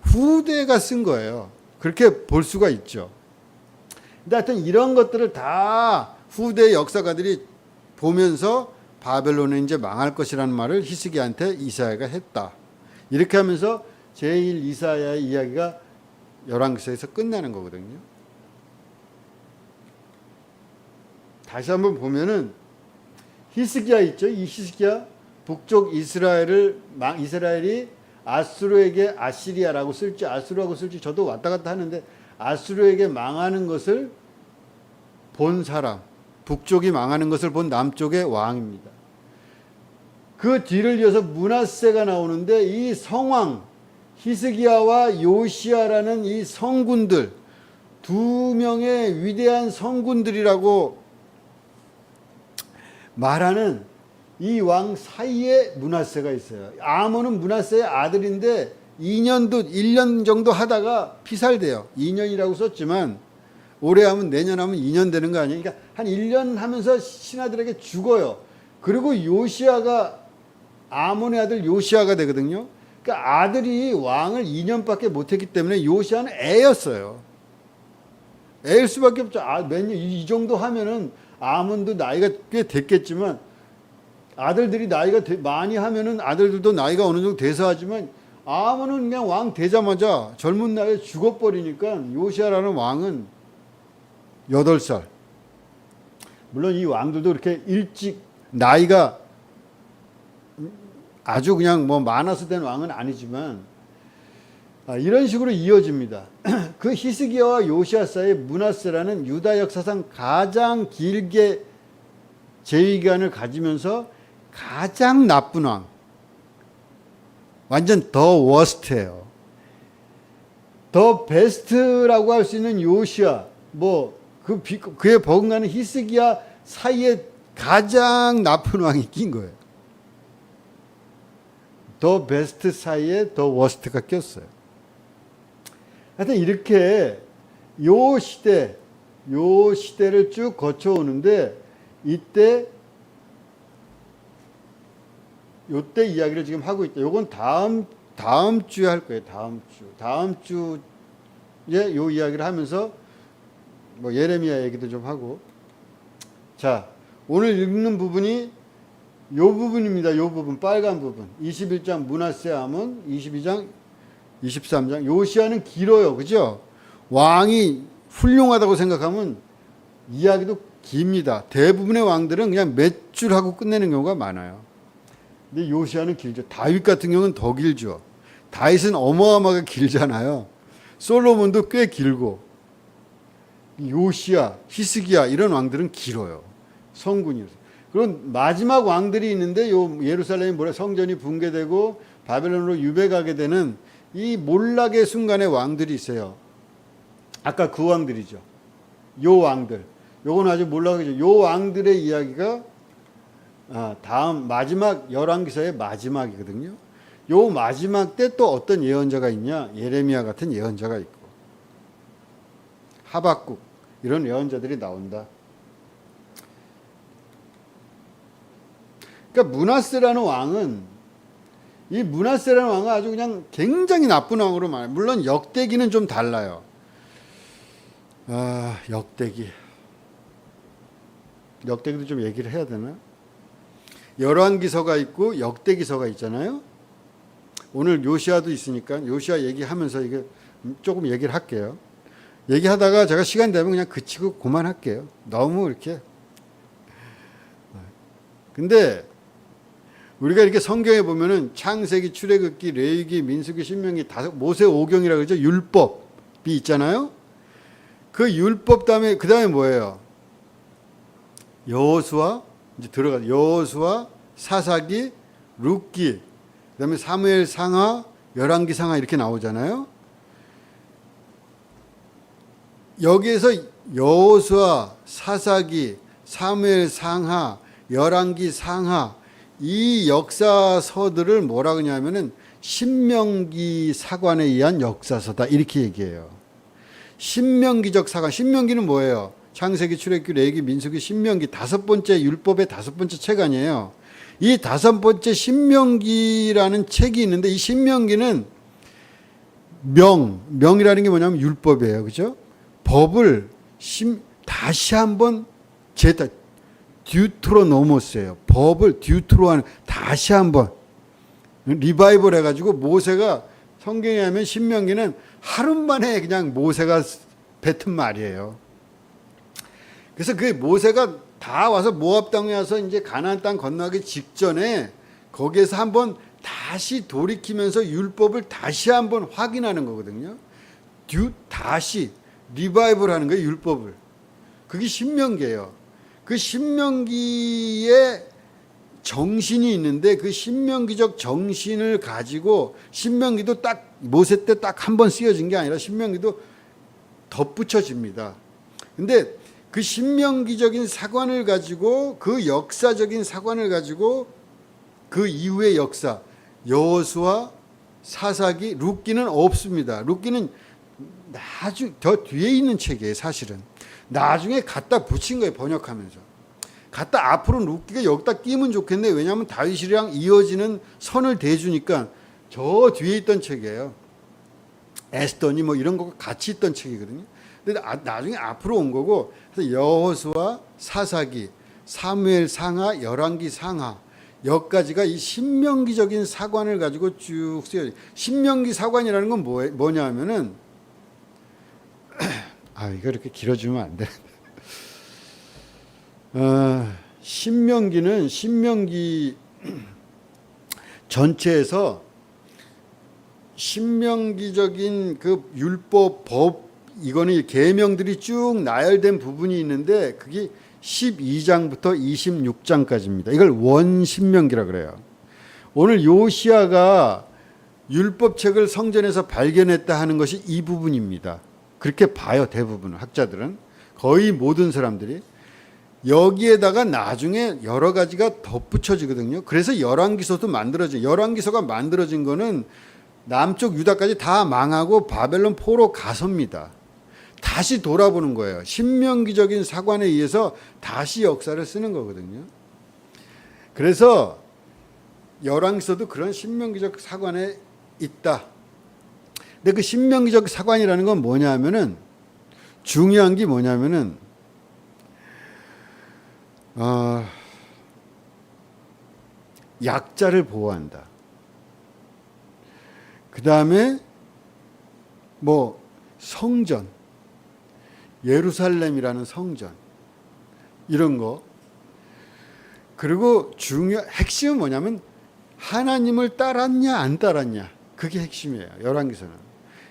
후대가 쓴 거예요. 그렇게 볼 수가 있죠. 근데 하여튼 이런 것들을 다 후대 역사가들이 보면서 바벨론은 이제 망할 것이라는 말을 히스기야한테 이사야가 했다. 이렇게 하면서 제1 이사야의 이야기가 열왕기서에서 끝나는 거거든요. 다시 한번 보면은 히스기야 있죠. 이 히스기야 북쪽 이스라엘이 아수르에게 아시리아라고 쓸지 아수르라고 쓸지 저도 왔다 갔다 하는데 아수르에게 망하는 것을 본 사람, 북쪽이 망하는 것을 본 남쪽의 왕입니다. 그 뒤를 이어서 므낫세가 나오는데 이 성왕 히스기야와 요시야라는 이 성군들, 두 명의 위대한 성군들이라고 말하는 이 왕 사이에 므낫세가 있어요. 아몬은 므낫세의 아들인데 1년 정도 하다가 피살돼요. 2년이라고 썼지만 올해 하면 내년 하면 2년 되는 거 아니에요? 그러니까 한 1년 하면서 신하들에게 죽어요. 그리고 요시야가 아몬의 아들 요시야가 되거든요. 그러니까 아들이 왕을 2년밖에 못했기 때문에 요시야는 애였어요. 애일 수밖에 없죠. 몇 년, 이 정도 하면은 아몬도 나이가 꽤 됐겠지만 아들들이 나이가 많이 하면은 아들들도 나이가 어느 정도 돼서 하지만 아몬은 그냥 왕 되자마자 젊은 나이에 죽어버리니까 요시야라는 왕은 8살. 물론 이 왕들도 이렇게 일찍 나이가 아주 그냥 뭐 많아서 된 왕은 아니지만 이런 식으로 이어집니다. 그 히스기야와 요시야 사이에 므낫세라는 유다 역사상 가장 길게 재위기간을 가지면서 가장 나쁜 왕, 완전 더 워스트예요. 더 베스트라고 할 수 있는 요시야, 그에 버금가는 히스기야 사이에 가장 나쁜 왕이 낀 거예요. 더 베스트 사이에 더 워스트가 꼈어요. 하여튼 이렇게 요 시대를 쭉 거쳐오는데 이때 요때 이야기를 지금 하고 있다. 요건 다음 주에 할 거예요. 다음 주에 요 이야기를 하면서 뭐 예레미야 얘기도 좀 하고. 자, 오늘 읽는 부분이 요 부분입니다. 요 부분, 빨간 부분. 21장 므낫세 아몬, 22장, 23장. 요시야는 길어요. 그죠? 왕이 훌륭하다고 생각하면 이야기도 깁니다. 대부분의 왕들은 그냥 몇 줄 하고 끝내는 경우가 많아요. 근데 요시야는 길죠. 다윗 같은 경우는 더 길죠. 다윗은 어마어마하게 길잖아요. 솔로몬도 꽤 길고. 요시야, 히스기야 이런 왕들은 길어요. 성군이. 그런 마지막 왕들이 있는데 요 예루살렘이 성전이 붕괴되고 바벨론으로 유배가게 되는 이 몰락의 순간에 왕들이 있어요. 아까 그 왕들이죠. 요 왕들. 요건 아주 몰락이죠. 요 왕들의 이야기가 다음 마지막 열왕기서의 마지막이거든요. 요 마지막 때 또 어떤 예언자가 있냐? 예레미야 같은 예언자가 있고 하박국 이런 예언자들이 나온다. 그러니까 므낫세라는 왕은 아주 그냥 굉장히 나쁜 왕으로 말해요. 물론 역대기는 좀 달라요. 역대기도 좀 얘기를 해야 되나? 열왕기서가 있고 역대기서가 있잖아요. 오늘 요시야도 있으니까 요시야 얘기하면서 이게 조금 얘기를 할게요. 얘기하다가 제가 시간 되면 그냥 그치고 그만할게요. 너무 이렇게. 근데 우리가 이렇게 성경에 보면은 창세기, 출애굽기, 레위기, 민수기, 신명기 모세 오경이라고 그러죠. 율법이 있잖아요. 그 율법 다음에 그 다음에 뭐예요? 여호수아 이제 들어가 여호수아, 사사기, 룻기, 그다음에 사무엘 상하, 열왕기 상하 이렇게 나오잖아요. 여기에서 여호수아, 사사기, 사무엘 상하, 열왕기 상하 이 역사서들을 뭐라 그러냐면은 신명기 사관에 의한 역사서다 이렇게 얘기해요. 신명기적 사관. 신명기는 뭐예요? 창세기, 출애굽기, 레위기, 민수기, 신명기 다섯 번째 율법의 다섯 번째 책 아니에요. 이 다섯 번째 신명기라는 책이 있는데 이 신명기는 명이라는 게 뭐냐면 율법이에요. 그죠? 법을 다시 한번 듀트로노모스예요. 법을 듀트로하는 다시 한번 리바이벌 해가지고 모세가 성경에 하면 신명기는 하루 만에 그냥 모세가 뱉은 말이에요. 그래서 그 모세가 다 와서 모압 땅에 와서 이제 가나안 땅 건너가기 직전에 거기에서 한번 다시 돌이키면서 율법을 다시 한번 확인하는 거거든요. 다시 리바이벌 하는 거예요, 율법을. 그게 신명기예요. 그 신명기의 정신이 있는데 그 신명기적 정신을 가지고 신명기도 딱 모세 때 딱 한 번 쓰여진 게 아니라 신명기도 덧붙여집니다. 근데 그 신명기적인 사관을 가지고 그 역사적인 사관을 가지고 그 이후의 역사 여호수아, 사사기, 룻기는 없습니다. 룻기는 더 뒤에 있는 책이에요. 사실은 나중에 갖다 붙인 거예요. 번역하면서 갖다 앞으로 룻기가 여기다 끼면 좋겠네. 왜냐하면 다윗이랑 이어지는 선을 대주니까 저 뒤에 있던 책이에요. 에스더니 뭐 이런 거가 같이 있던 책이거든요. 근데 나중에 앞으로 온 거고, 그래서 여호수아, 사사기, 사무엘 상하, 열왕기 상하 여기까지가 이 신명기적인 사관을 가지고 쭉 쓰여져. 신명기 사관이라는 건 뭐냐 하면은 이거 이렇게 길어지면 안 돼. 신명기는 신명기 전체에서 신명기적인 그 율법 법 이거는 계명들이 쭉 나열된 부분이 있는데 그게 12장부터 26장까지입니다. 이걸 원신명기라 그래요. 오늘 요시야가 율법책을 성전에서 발견했다 하는 것이 이 부분입니다. 그렇게 봐요. 대부분 학자들은 거의 모든 사람들이 여기에다가 나중에 여러 가지가 덧붙여지거든요. 그래서 열왕기서도 만들어져요. 열왕기서가 만들어진 거는 남쪽 유다까지 다 망하고 바벨론 포로 가섭니다. 다시 돌아보는 거예요. 신명기적인 사관에 의해서 다시 역사를 쓰는 거거든요. 그래서 열왕기서도 그런 신명기적 사관에 있다. 근데 그 신명기적 사관이라는 건 뭐냐면은 중요한 게 뭐냐면은 약자를 보호한다. 그 다음에 뭐 성전, 예루살렘이라는 성전 이런 거. 그리고 핵심은 뭐냐면 하나님을 따랐냐 안 따랐냐, 그게 핵심이에요. 열왕기서는.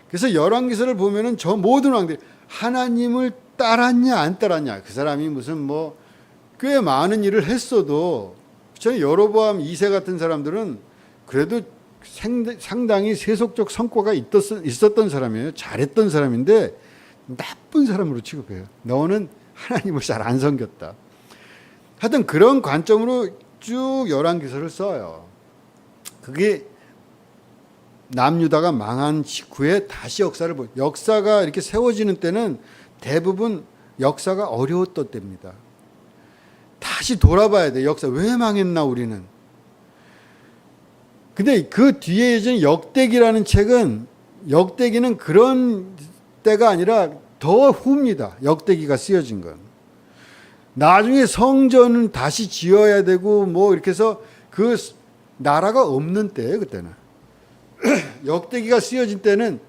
그래서 열왕기서를 보면은 저 모든 왕들이 하나님을 따랐냐 안 따랐냐, 그 사람이 무슨 뭐 꽤 많은 일을 했어도 저는 여로보암 2세 같은 사람들은 그래도 상당히 세속적 성과가 있었던 사람이에요. 잘했던 사람인데 나쁜 사람으로 취급해요. 너는 하나님을 잘 안 섬겼다. 하여튼 그런 관점으로 쭉 열왕기서를 써요. 그게 남유다가 망한 직후에 다시 역사가 이렇게 세워지는 때는 대부분 역사가 어려웠던 때입니다. 다시 돌아봐야 돼. 역사 왜 망했나 우리는. 근데 그 뒤에 이제 역대기라는 책은, 역대기는 그런 때가 아니라 더 후입니다. 역대기가 쓰여진 건. 나중에 성전은 다시 지어야 되고 뭐 이렇게 해서 그 나라가 없는 때예요, 그때는. 역대기가 쓰여진 때는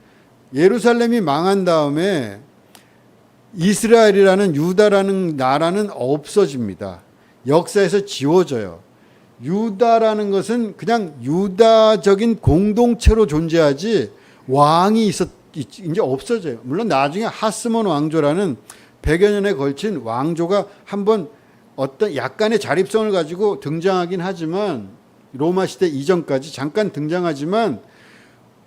예루살렘이 망한 다음에 이스라엘이라는 유다라는 나라는 없어집니다. 역사에서 지워져요. 유다라는 것은 그냥 유다적인 공동체로 존재하지 왕이 이제 없어져요. 물론 나중에 하스몬 왕조라는 100여 년에 걸친 왕조가 한번 어떤 약간의 자립성을 가지고 등장하긴 하지만, 로마 시대 이전까지 잠깐 등장하지만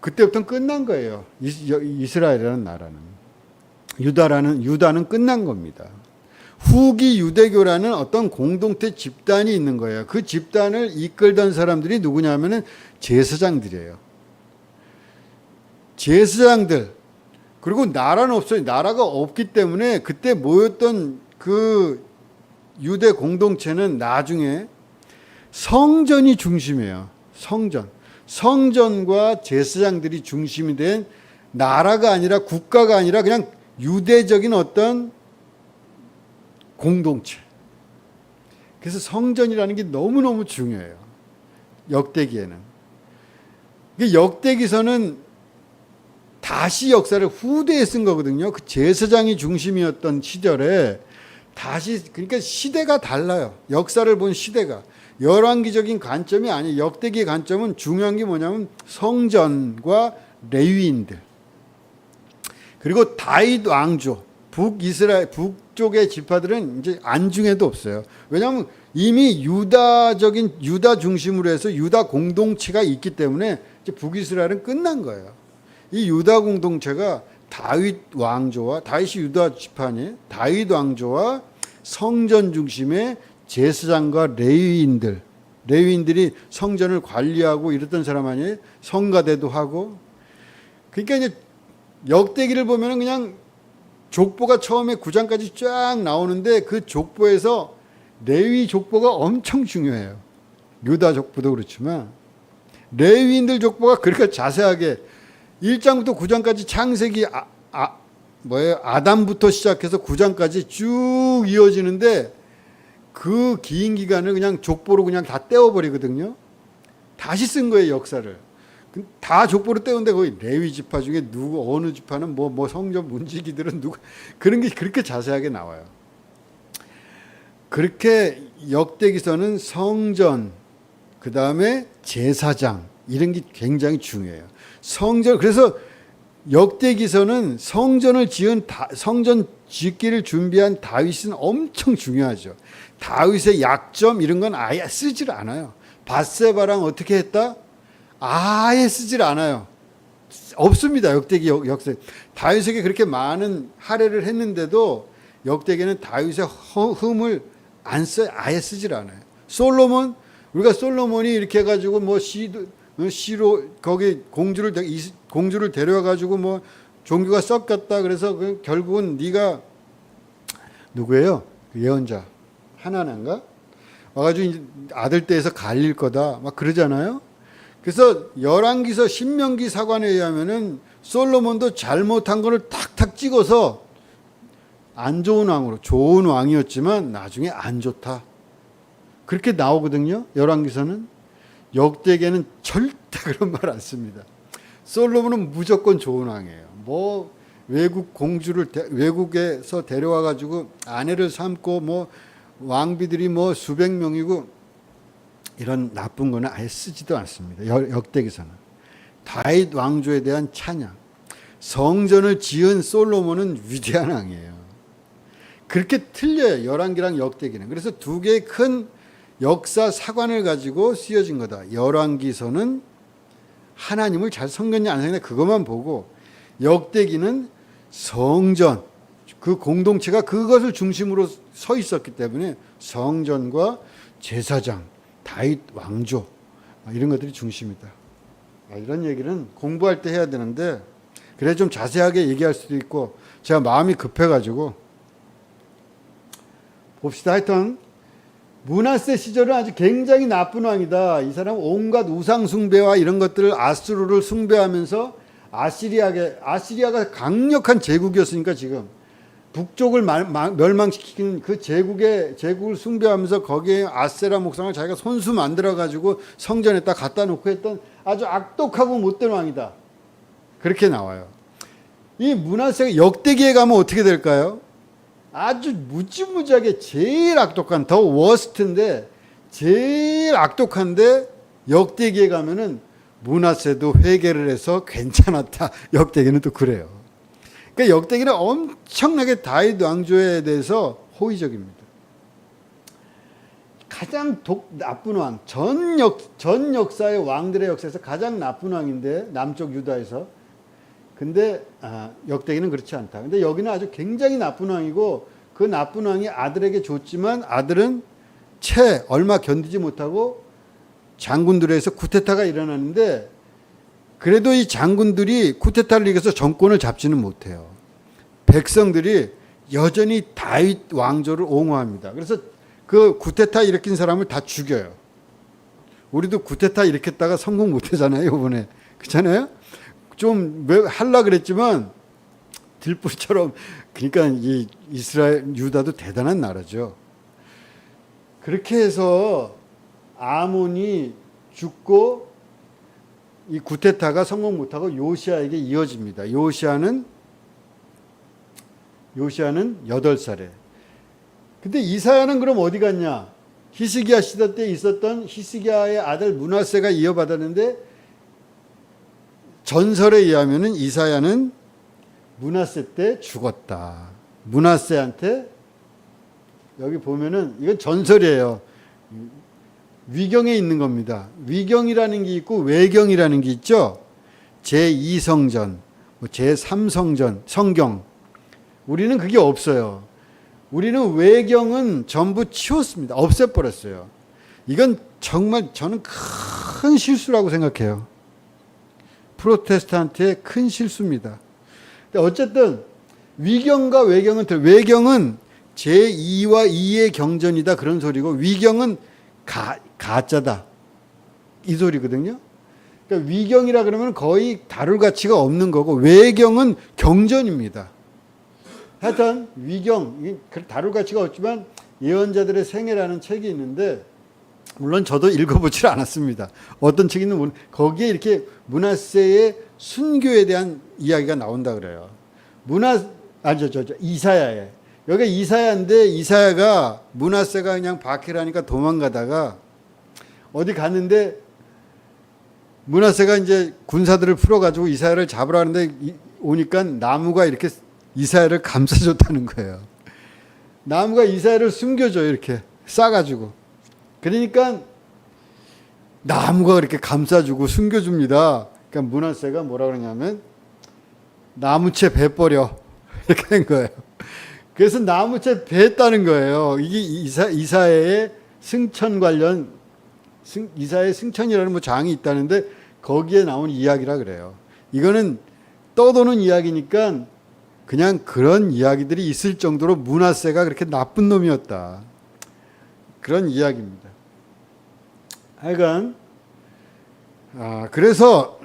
그때부터는 끝난 거예요. 이스라엘이라는 나라는. 유다는 끝난 겁니다. 후기 유대교라는 어떤 공동체 집단이 있는 거예요. 그 집단을 이끌던 사람들이 누구냐면은 제사장들이에요. 제사장들. 그리고 나라는 없어요. 나라가 없기 때문에 그때 모였던 그 유대 공동체는 나중에 성전이 중심이에요. 성전과 제사장들이 중심이 된 나라가 아니라, 국가가 아니라 그냥 유대적인 어떤 공동체. 그래서 성전이라는 게 너무너무 중요해요. 역대기에는. 역대기서는 다시 역사를 후대에 쓴 거거든요. 그 제사장이 중심이었던 시절에 다시, 그러니까 시대가 달라요. 역사를 본 시대가. 열왕기적인 관점이 아니에요. 역대기의 관점은 중요한 게 뭐냐면 성전과 레위인들. 그리고 다윗 왕조, 북쪽의 지파들은 이제 안중에도 없어요. 왜냐하면 이미 유다 중심으로 해서 유다 공동체가 있기 때문에 이제 북이스라엘은 끝난 거예요. 이 유다 공동체가 다윗이 유다 지파니, 다윗 왕조와 성전 중심의 제사장과 레위인들이 성전을 관리하고 이랬던 사람 아니에요? 성가대도 하고. 그러니까 이제 역대기를 보면은 그냥 족보가 처음에 9장까지 쫙 나오는데 그 족보에서 레위 족보가 엄청 중요해요. 유다 족보도 그렇지만 레위인들 족보가 그렇게 자세하게 1장부터 9장까지 창세기 아담부터 시작해서 9장까지 쭉 이어지는데 그 긴 기간을 그냥 족보로 그냥 다 떼어버리거든요. 다시 쓴 거예요, 역사를. 다 족보로 떼운데 거기 레위 지파 중에 어느 지파는 뭐 성전 문지기들은 그런 게 그렇게 자세하게 나와요. 그렇게 역대기서는 성전, 그 다음에 제사장, 이런 게 굉장히 중요해요. 그래서 역대기서는 성전 짓기를 준비한 다윗은 엄청 중요하죠. 다윗의 약점 이런 건 아예 쓰질 않아요. 밧세바랑 어떻게 했다? 아예 쓰질 않아요. 없습니다. 역대기 역사. 다윗에게 그렇게 많은 할애를 했는데도 역대기는 다윗의 흠을 안 써요. 아예 쓰질 않아요. 우리가 솔로몬이 이렇게 해가지고 뭐 시도 시로 거기 공주를 데려와 가지고 뭐 종교가 썩었다. 그래서 결국은 네가 누구예요? 그 예언자 하나나인가? 와가지고 이제 아들 떼에서 갈릴 거다. 막 그러잖아요. 그래서 열왕기서 신명기 사관에 의하면은 솔로몬도 잘못한 거를 탁탁 찍어서 안 좋은 왕으로, 좋은 왕이었지만 나중에 안 좋다. 그렇게 나오거든요. 열왕기서는. 역대기에는 절대 그런 말 안 씁니다. 솔로몬은 무조건 좋은 왕이에요. 뭐 외국에서 데려와 가지고 아내를 삼고 뭐 왕비들이 뭐 수백 명이고 이런 나쁜 거는 아예 쓰지도 않습니다. 역대기서는. 다윗 왕조에 대한 찬양. 성전을 지은 솔로몬은 위대한 왕이에요. 그렇게 틀려요. 열왕기랑 역대기는. 그래서 두 개의 큰 역사 사관을 가지고 쓰여진 거다. 열왕기서는 하나님을 잘 섬겼냐 안 섬겼냐 그것만 보고, 역대기는 성전, 그 공동체가 그것을 중심으로 서 있었기 때문에 성전과 제사장, 다윗 왕조 이런 것들이 중심이다. 이런 얘기는 공부할 때 해야 되는데 그래 좀 자세하게 얘기할 수도 있고 제가 마음이 급해가지고 봅시다. 하여튼 므낫세 시절은 아주 굉장히 나쁜 왕이다. 이 사람은 온갖 우상 숭배와 이런 것들을 아수르를 숭배하면서 아시리아가 강력한 제국이었으니까 지금 북쪽을 멸망시킨 그 제국을 숭배하면서 거기에 아세라 목상을 자기가 손수 만들어 가지고 성전에다 갖다 놓고 했던 아주 악독하고 못된 왕이다. 그렇게 나와요. 이 므낫세가 역대기에 가면 어떻게 될까요? 아주 무지무지하게 제일 악독한, 더 워스트인데 제일 악독한데 역대기에 가면은 므낫세도 회개를 해서 괜찮았다. 역대기는 또 그래요. 그러니까 역대기는 엄청나게 다윗 왕조에 대해서 호의적입니다. 가장 나쁜 왕, 전 역사의 왕들의 역사에서 가장 나쁜 왕인데 남쪽 유다에서. 근데 역대기는 그렇지 않다. 근데 여기는 아주 굉장히 나쁜 왕이고 그 나쁜 왕이 아들에게 줬지만 아들은 얼마 견디지 못하고 장군들에서 쿠데타가 일어나는데 그래도 이 장군들이 쿠데타를 이겨서 정권을 잡지는 못해요. 백성들이 여전히 다윗 왕조를 옹호합니다. 그래서 그 쿠데타 일으킨 사람을 다 죽여요. 우리도 쿠데타 일으켰다가 성공 못하잖아요. 이번에. 그렇잖아요? 좀 하려고 그랬지만 들불처럼. 그러니까 이 이스라엘 유다도 대단한 나라죠. 그렇게 해서 아몬이 죽고 이 쿠데타가 성공 못하고 요시아에게 이어집니다. 요시아는 8살에. 근데 이사야는 그럼 어디 갔냐? 히스기야 시대 때 있었던 히스기야의 아들 므낫세가 이어받았는데 전설에 의하면은 이사야는 므낫세 때 죽었다. 므낫세한테 여기 보면은 이건 전설이에요. 위경에 있는 겁니다. 위경이라는 게 있고 외경이라는 게 있죠. 제2성전, 제3성전, 성경. 우리는 그게 없어요. 우리는 외경은 전부 치웠습니다. 없애버렸어요. 이건 정말 저는 큰 실수라고 생각해요. 프로테스탄트의 큰 실수입니다. 어쨌든 위경과 외경은 제2와 2의 경전이다 그런 소리고 위경은 가짜다 이 소리거든요. 그러니까 위경이라 그러면 거의 다룰 가치가 없는 거고 외경은 경전입니다. 하여튼 위경 다룰 가치가 없지만 예언자들의 생애라는 책이 있는데 물론 저도 읽어보질 않았습니다. 어떤 책이 있는 거기에 이렇게 므낫세의 순교에 대한 이야기가 나온다 그래요. 이사야에. 여기가 이사야인데 이사야가 므낫세가 그냥 박해라니까 도망가다가 어디 갔는데 므낫세가 이제 군사들을 풀어가지고 이사야를 잡으러 가는데 오니까 나무가 이렇게 이사야를 감싸줬다는 거예요. 나무가 이사야를 숨겨줘요. 이렇게 싸가지고. 그러니까 나무가 그렇게 감싸주고 숨겨줍니다. 그러니까 므낫세가 뭐라 그러냐면 나무채 베버려 이렇게 된 거예요. 그래서 나무채 베했다는 거예요. 이게 이사야의 승천 관련 이사야의 승천이라는 장이 있다는데 거기에 나온 이야기라 그래요. 이거는 떠도는 이야기니까 그냥 그런 이야기들이 있을 정도로 므낫세가 그렇게 나쁜 놈이었다. 그런 이야기입니다. 하여간 그래서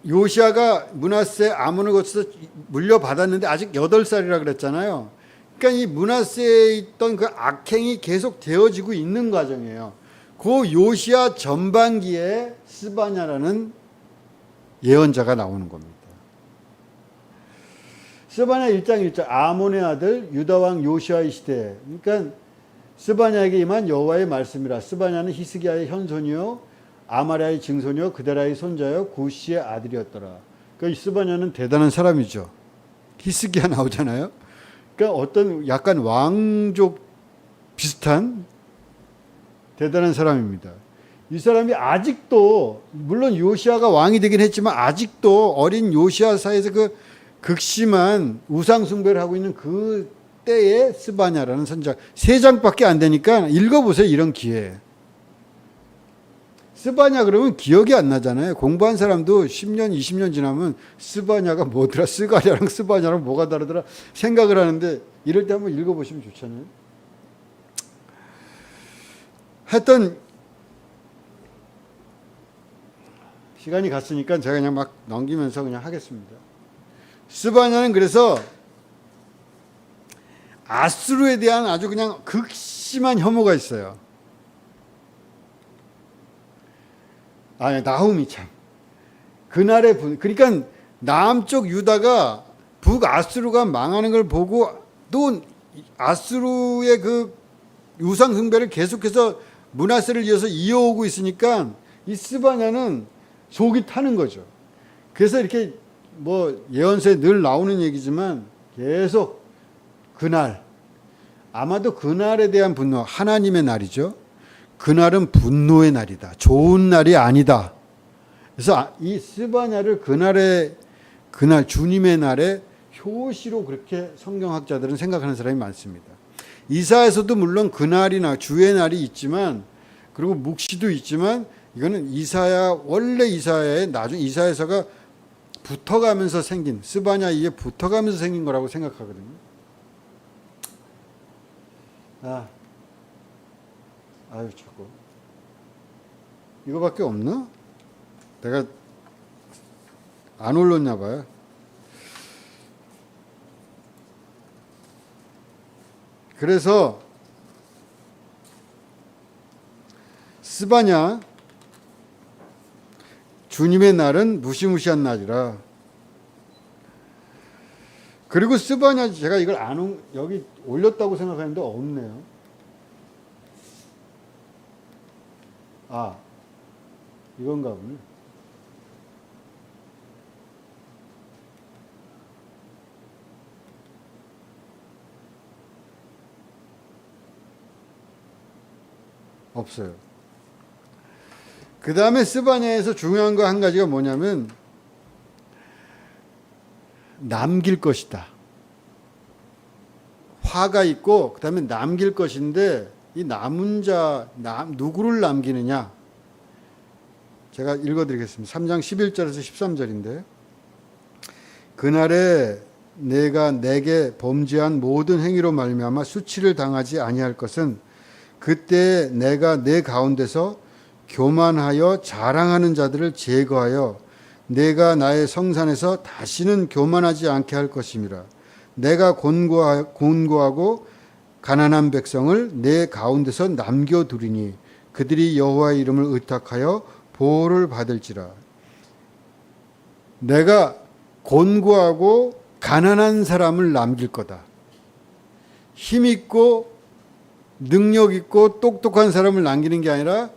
요시아가 므낫세 아몬을 거쳐서 물려받았는데 아직 8살이라 그랬잖아요. 그러니까 이 므낫세에 있던 그 악행이 계속 되어지고 있는 과정이에요. 그 요시아 전반기에 스바냐라는 예언자가 나오는 겁니다. 스바냐 1장 1절 아몬의 아들 유다왕 요시아의 시대에, 그러니까 스바냐에게 임한 여호와의 말씀이라. 스바냐는 히스기야의 현손이요 아마랴의 증손이요 그데라의 손자요 구시의 아들이었더라. 그러니까 이 스바냐는 대단한 사람이죠. 히스기야 나오잖아요. 그러니까 어떤 약간 왕족 비슷한 대단한 사람입니다. 이 사람이 아직도 물론 요시아가 왕이 되긴 했지만 아직도 어린 요시아 사이에서 그 극심한 우상 숭배를 하고 있는 그 때에 스바냐라는 선지자 3장밖에 안 되니까 읽어보세요. 이런 기회에. 스바냐 그러면 기억이 안 나잖아요. 공부한 사람도 10년, 20년 지나면 스바냐가 뭐더라, 스가랴랑 스바냐랑 뭐가 다르더라 생각을 하는데 이럴 때 한번 읽어보시면 좋잖아요. 하여튼 시간이 갔으니까 제가 그냥 막 넘기면서 그냥 하겠습니다. 스바냐는 그래서 아수르에 대한 아주 그냥 극심한 혐오가 있어요. 나훔이 참. 그날의 그러니까 남쪽 유다가 북아수르가 망하는 걸 보고 또 아수르의 그 우상 숭배를 계속해서 므낫세를 이어서 이어오고 있으니까 이 스바냐는 속이 타는 거죠. 그래서 이렇게 뭐 예언서에 늘 나오는 얘기지만 계속 그날, 아마도 그날에 대한 분노, 하나님의 날이죠. 그날은 분노의 날이다. 좋은 날이 아니다. 그래서 이 스바냐를 그날 주님의 날에 효시로 그렇게 성경학자들은 생각하는 사람이 많습니다. 이사에서도 물론 그날이나 주의 날이 있지만, 그리고 묵시도 있지만, 이거는 원래 이사야의 나중 이사야서가 붙어가면서 생긴, 스바냐 이에 붙어가면서 생긴 거라고 생각하거든요. 아유, 자꾸. 이거밖에 없나? 내가 안 올렸나 봐요. 그래서 스바냐 주님의 날은 무시무시한 날이라. 그리고 스바냐 제가 이걸 여기 올렸다고 생각하는데 없네요. 이건가 보네. 없어요. 그 다음에 스바냐에서 중요한 거 한 가지가 뭐냐면 남길 것이다. 화가 있고 그 다음에 남길 것인데 이 남은 자 누구를 남기느냐. 제가 읽어드리겠습니다. 3장 11절에서 13절인데 그날에 내가 내게 범죄한 모든 행위로 말미암아 수치를 당하지 아니할 것은 그때 내가 내 가운데서 교만하여 자랑하는 자들을 제거하여 내가 나의 성산에서 다시는 교만하지 않게 할 것임이라. 내가 곤고하고 가난한 백성을 내 가운데서 남겨두리니 그들이 여호와의 이름을 의탁하여 보호를 받을지라. 내가 곤고하고 가난한 사람을 남길 거다. 힘있고 능력있고 똑똑한 사람을 남기는 게 아니라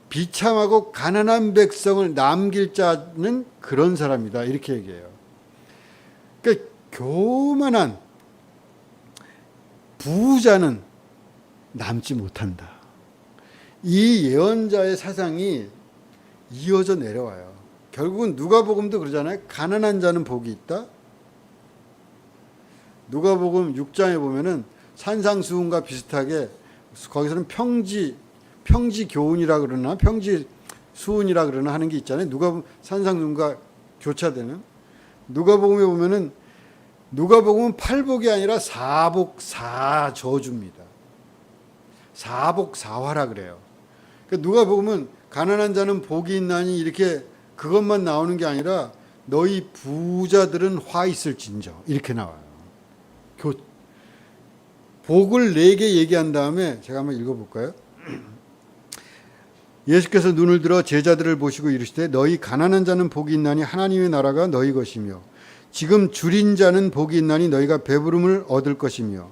비참하고 가난한 백성을 남길 자는 그런 사람이다. 이렇게 얘기해요. 그러니까 교만한 부자는 남지 못한다. 이 예언자의 사상이 이어져 내려와요. 결국은 누가복음도 그러잖아요. 가난한 자는 복이 있다. 누가복음 6장에 보면은 산상수훈과 비슷하게 거기서는 평지 교훈이라 그러나 평지 수훈이라 그러나 하는 게 있잖아요. 누가 산상순과 교차되는 누가복음에 보면은 누가복음은 팔복이 아니라 사복 사저주입니다. 사복 사화라 그래요. 그러니까 누가복음은 가난한 자는 복이 있나니 이렇게 그것만 나오는 게 아니라 너희 부자들은 화 있을진저 이렇게 나와요. 복을 4개 얘기한 다음에 제가 한번 읽어볼까요? 예수께서 눈을 들어 제자들을 보시고 이르시되 너희 가난한 자는 복이 있나니 하나님의 나라가 너희 것이며 지금 줄인 자는 복이 있나니 너희가 배부름을 얻을 것이며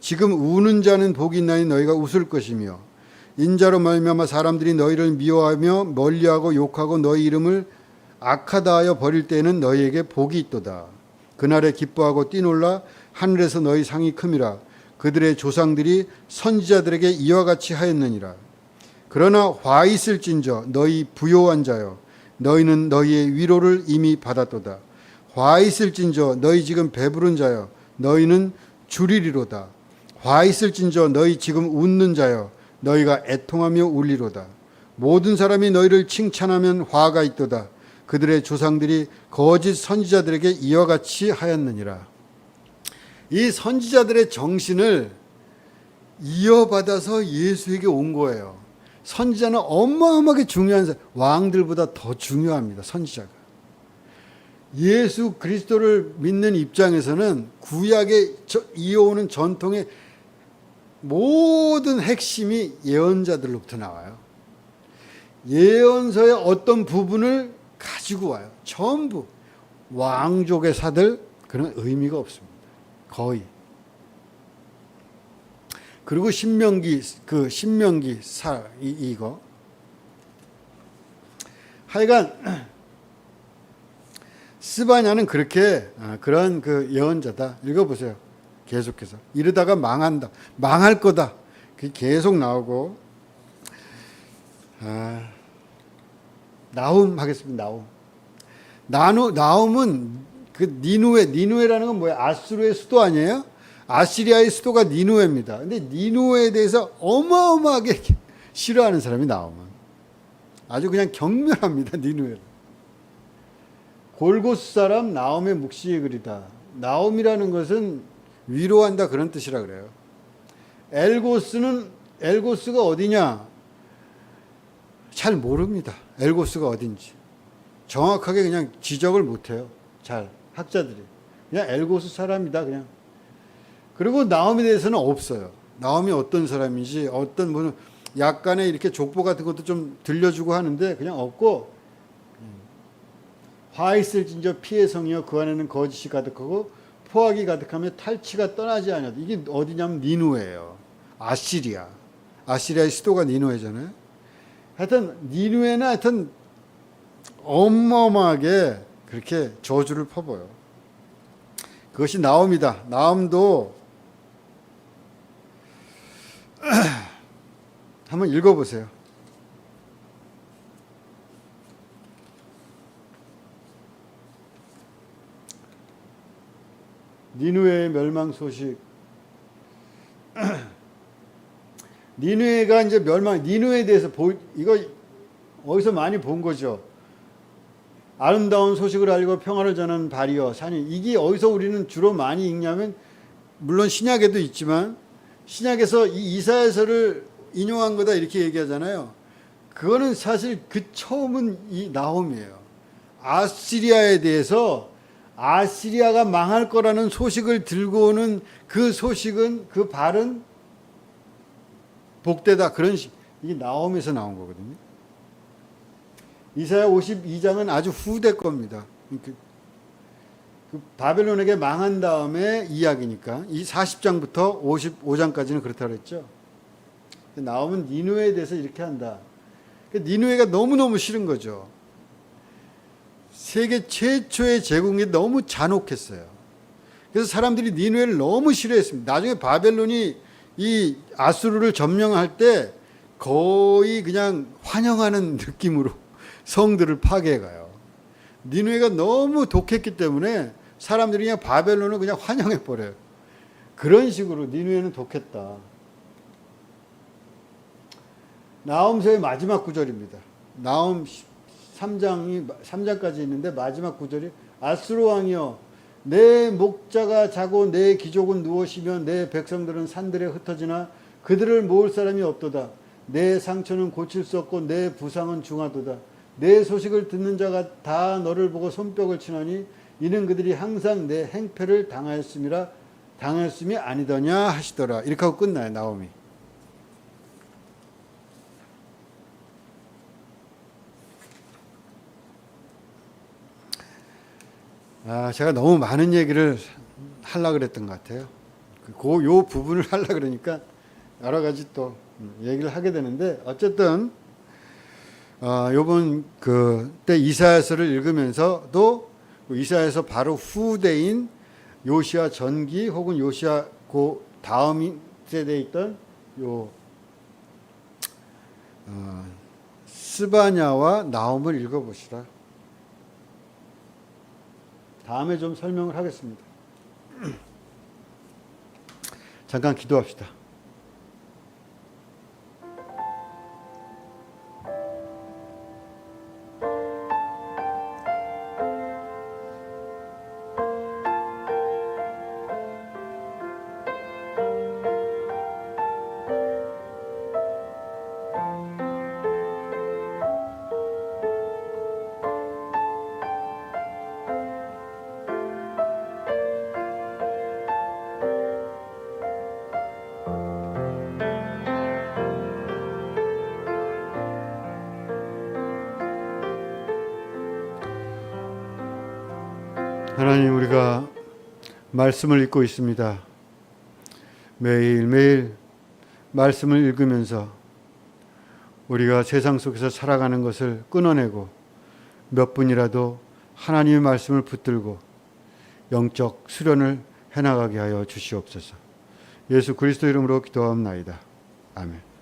지금 우는 자는 복이 있나니 너희가 웃을 것이며 인자로 말미암아 사람들이 너희를 미워하며 멀리하고 욕하고 너희 이름을 악하다 하여 버릴 때에는 너희에게 복이 있도다. 그날에 기뻐하고 뛰놀라 하늘에서 너희 상이 큼이라. 그들의 조상들이 선지자들에게 이와 같이 하였느니라. 그러나 화 있을진저 너희 부요한 자여 너희는 너희의 위로를 이미 받았도다. 화 있을진저 너희 지금 배부른 자여 너희는 줄이리로다. 화 있을진저 너희 지금 웃는 자여 너희가 애통하며 울리로다. 모든 사람이 너희를 칭찬하면 화가 있도다. 그들의 조상들이 거짓 선지자들에게 이와 같이 하였느니라. 이 선지자들의 정신을 이어받아서 예수에게 온 거예요. 선지자는 어마어마하게 중요한 사람, 왕들보다 더 중요합니다. 선지자가. 예수 그리스도를 믿는 입장에서는 구약에 이어오는 전통의 모든 핵심이 예언자들로부터 나와요. 예언서의 어떤 부분을 가지고 와요. 전부 왕족의 사들 그런 의미가 없습니다. 거의. 그리고 신명기 이거 하여간 스바냐는 그렇게 그런 그 예언자다. 읽어보세요. 계속해서 이러다가 망한다. 망할 거다. 그게 계속 나오고 나움 하겠습니다. 나움은 그 니누에라는 건 뭐예요? 아수르의 수도 아니에요? 아시리아의 수도가 니누에입니다. 근데 니누에에 대해서 어마어마하게 싫어하는 사람이 나움은 아주 그냥 경멸합니다. 니누에를. 골고스 사람 나움의 묵시의 글이다. 나움이라는 것은 위로한다 그런 뜻이라 그래요. 엘고스가 어디냐? 잘 모릅니다. 엘고스가 어딘지. 정확하게 그냥 지적을 못해요. 잘 학자들이. 그냥 엘고스 사람이다 그냥. 그리고 나움에 대해서는 없어요. 나움이 어떤 사람인지 어떤 분은 약간의 이렇게 족보 같은 것도 좀 들려주고 하는데 그냥 없고 화 있을진저 피의 성이여 그 안에는 거짓이 가득하고 포악이 가득하며 탈취가 떠나지 아니하다. 이게 어디냐면 니누에예요. 아시리아의 수도가 니누에잖아요. 하여튼 니누에는 하여튼 어마어마하게 그렇게 저주를 퍼부어요. 그것이 나움이다. 나움도 한번 읽어보세요. 니누에의 멸망 소식. 니누에가 이제 니누에에 대해서 이거 어디서 많이 본 거죠. 아름다운 소식을 알고 평화를 전하는 발이여 산이. 이게 어디서 우리는 주로 많이 읽냐면 물론 신약에도 있지만 신약에서 이 이사야서를 인용한 거다 이렇게 얘기하잖아요. 그거는 사실 그 처음은 이 나홈이에요. 아시리아에 대해서 아시리아가 망할 거라는 소식을 들고 오는 그 소식은 그 발은 복되다 그런 이게 나홈에서 나온 거거든요. 이사야 52장은 아주 후대 겁니다. 그 바벨론에게 망한 다음에 이야기니까 이 40장부터 55장까지는 그렇다고 그랬죠. 나오면 니누에에 대해서 이렇게 한다. 니누에가 너무너무 싫은 거죠. 세계 최초의 제국이 너무 잔혹했어요. 그래서 사람들이 니누에를 너무 싫어했습니다. 나중에 바벨론이 이 아수르를 점령할 때 거의 그냥 환영하는 느낌으로 성들을 파괴해가요. 니누에가 너무 독했기 때문에 사람들이 그냥 바벨론을 그냥 환영해버려요. 그런 식으로 니누에는 독했다. 나홈서의 마지막 구절입니다. 나홈 3장까지 있는데 마지막 구절이 아수르 왕이여 내 목자가 자고 내 귀족은 누워시며 내 백성들은 산들에 흩어지나 그들을 모을 사람이 없도다. 내 상처는 고칠 수 없고 내 부상은 중하도다. 내 소식을 듣는 자가 다 너를 보고 손뼉을 치노니 이는 그들이 항상 내 행패를 당하였음이 아니더냐 하시더라. 이렇게 하고 끝나요. 나홈이. 제가 너무 많은 얘기를 하려고 그랬던 것 같아요. 요 부분을 하려고 그러니까 여러 가지 또 얘기를 하게 되는데, 어쨌든 요번 그때 이사야서를 읽으면서도 이사야서 바로 후대인 요시야 전기 혹은 요시야 그 다음 세대에 있던 요 스바냐와 나홈을 읽어보시라. 다음에 좀 설명을 하겠습니다. 잠깐 기도합시다. 하나님, 우리가 말씀을 읽고 있습니다. 매일매일 말씀을 읽으면서 우리가 세상 속에서 살아가는 것을 끊어내고 몇 분이라도 하나님의 말씀을 붙들고 영적 수련을 해나가게 하여 주시옵소서. 예수 그리스도 이름으로 기도하옵나이다. 아멘.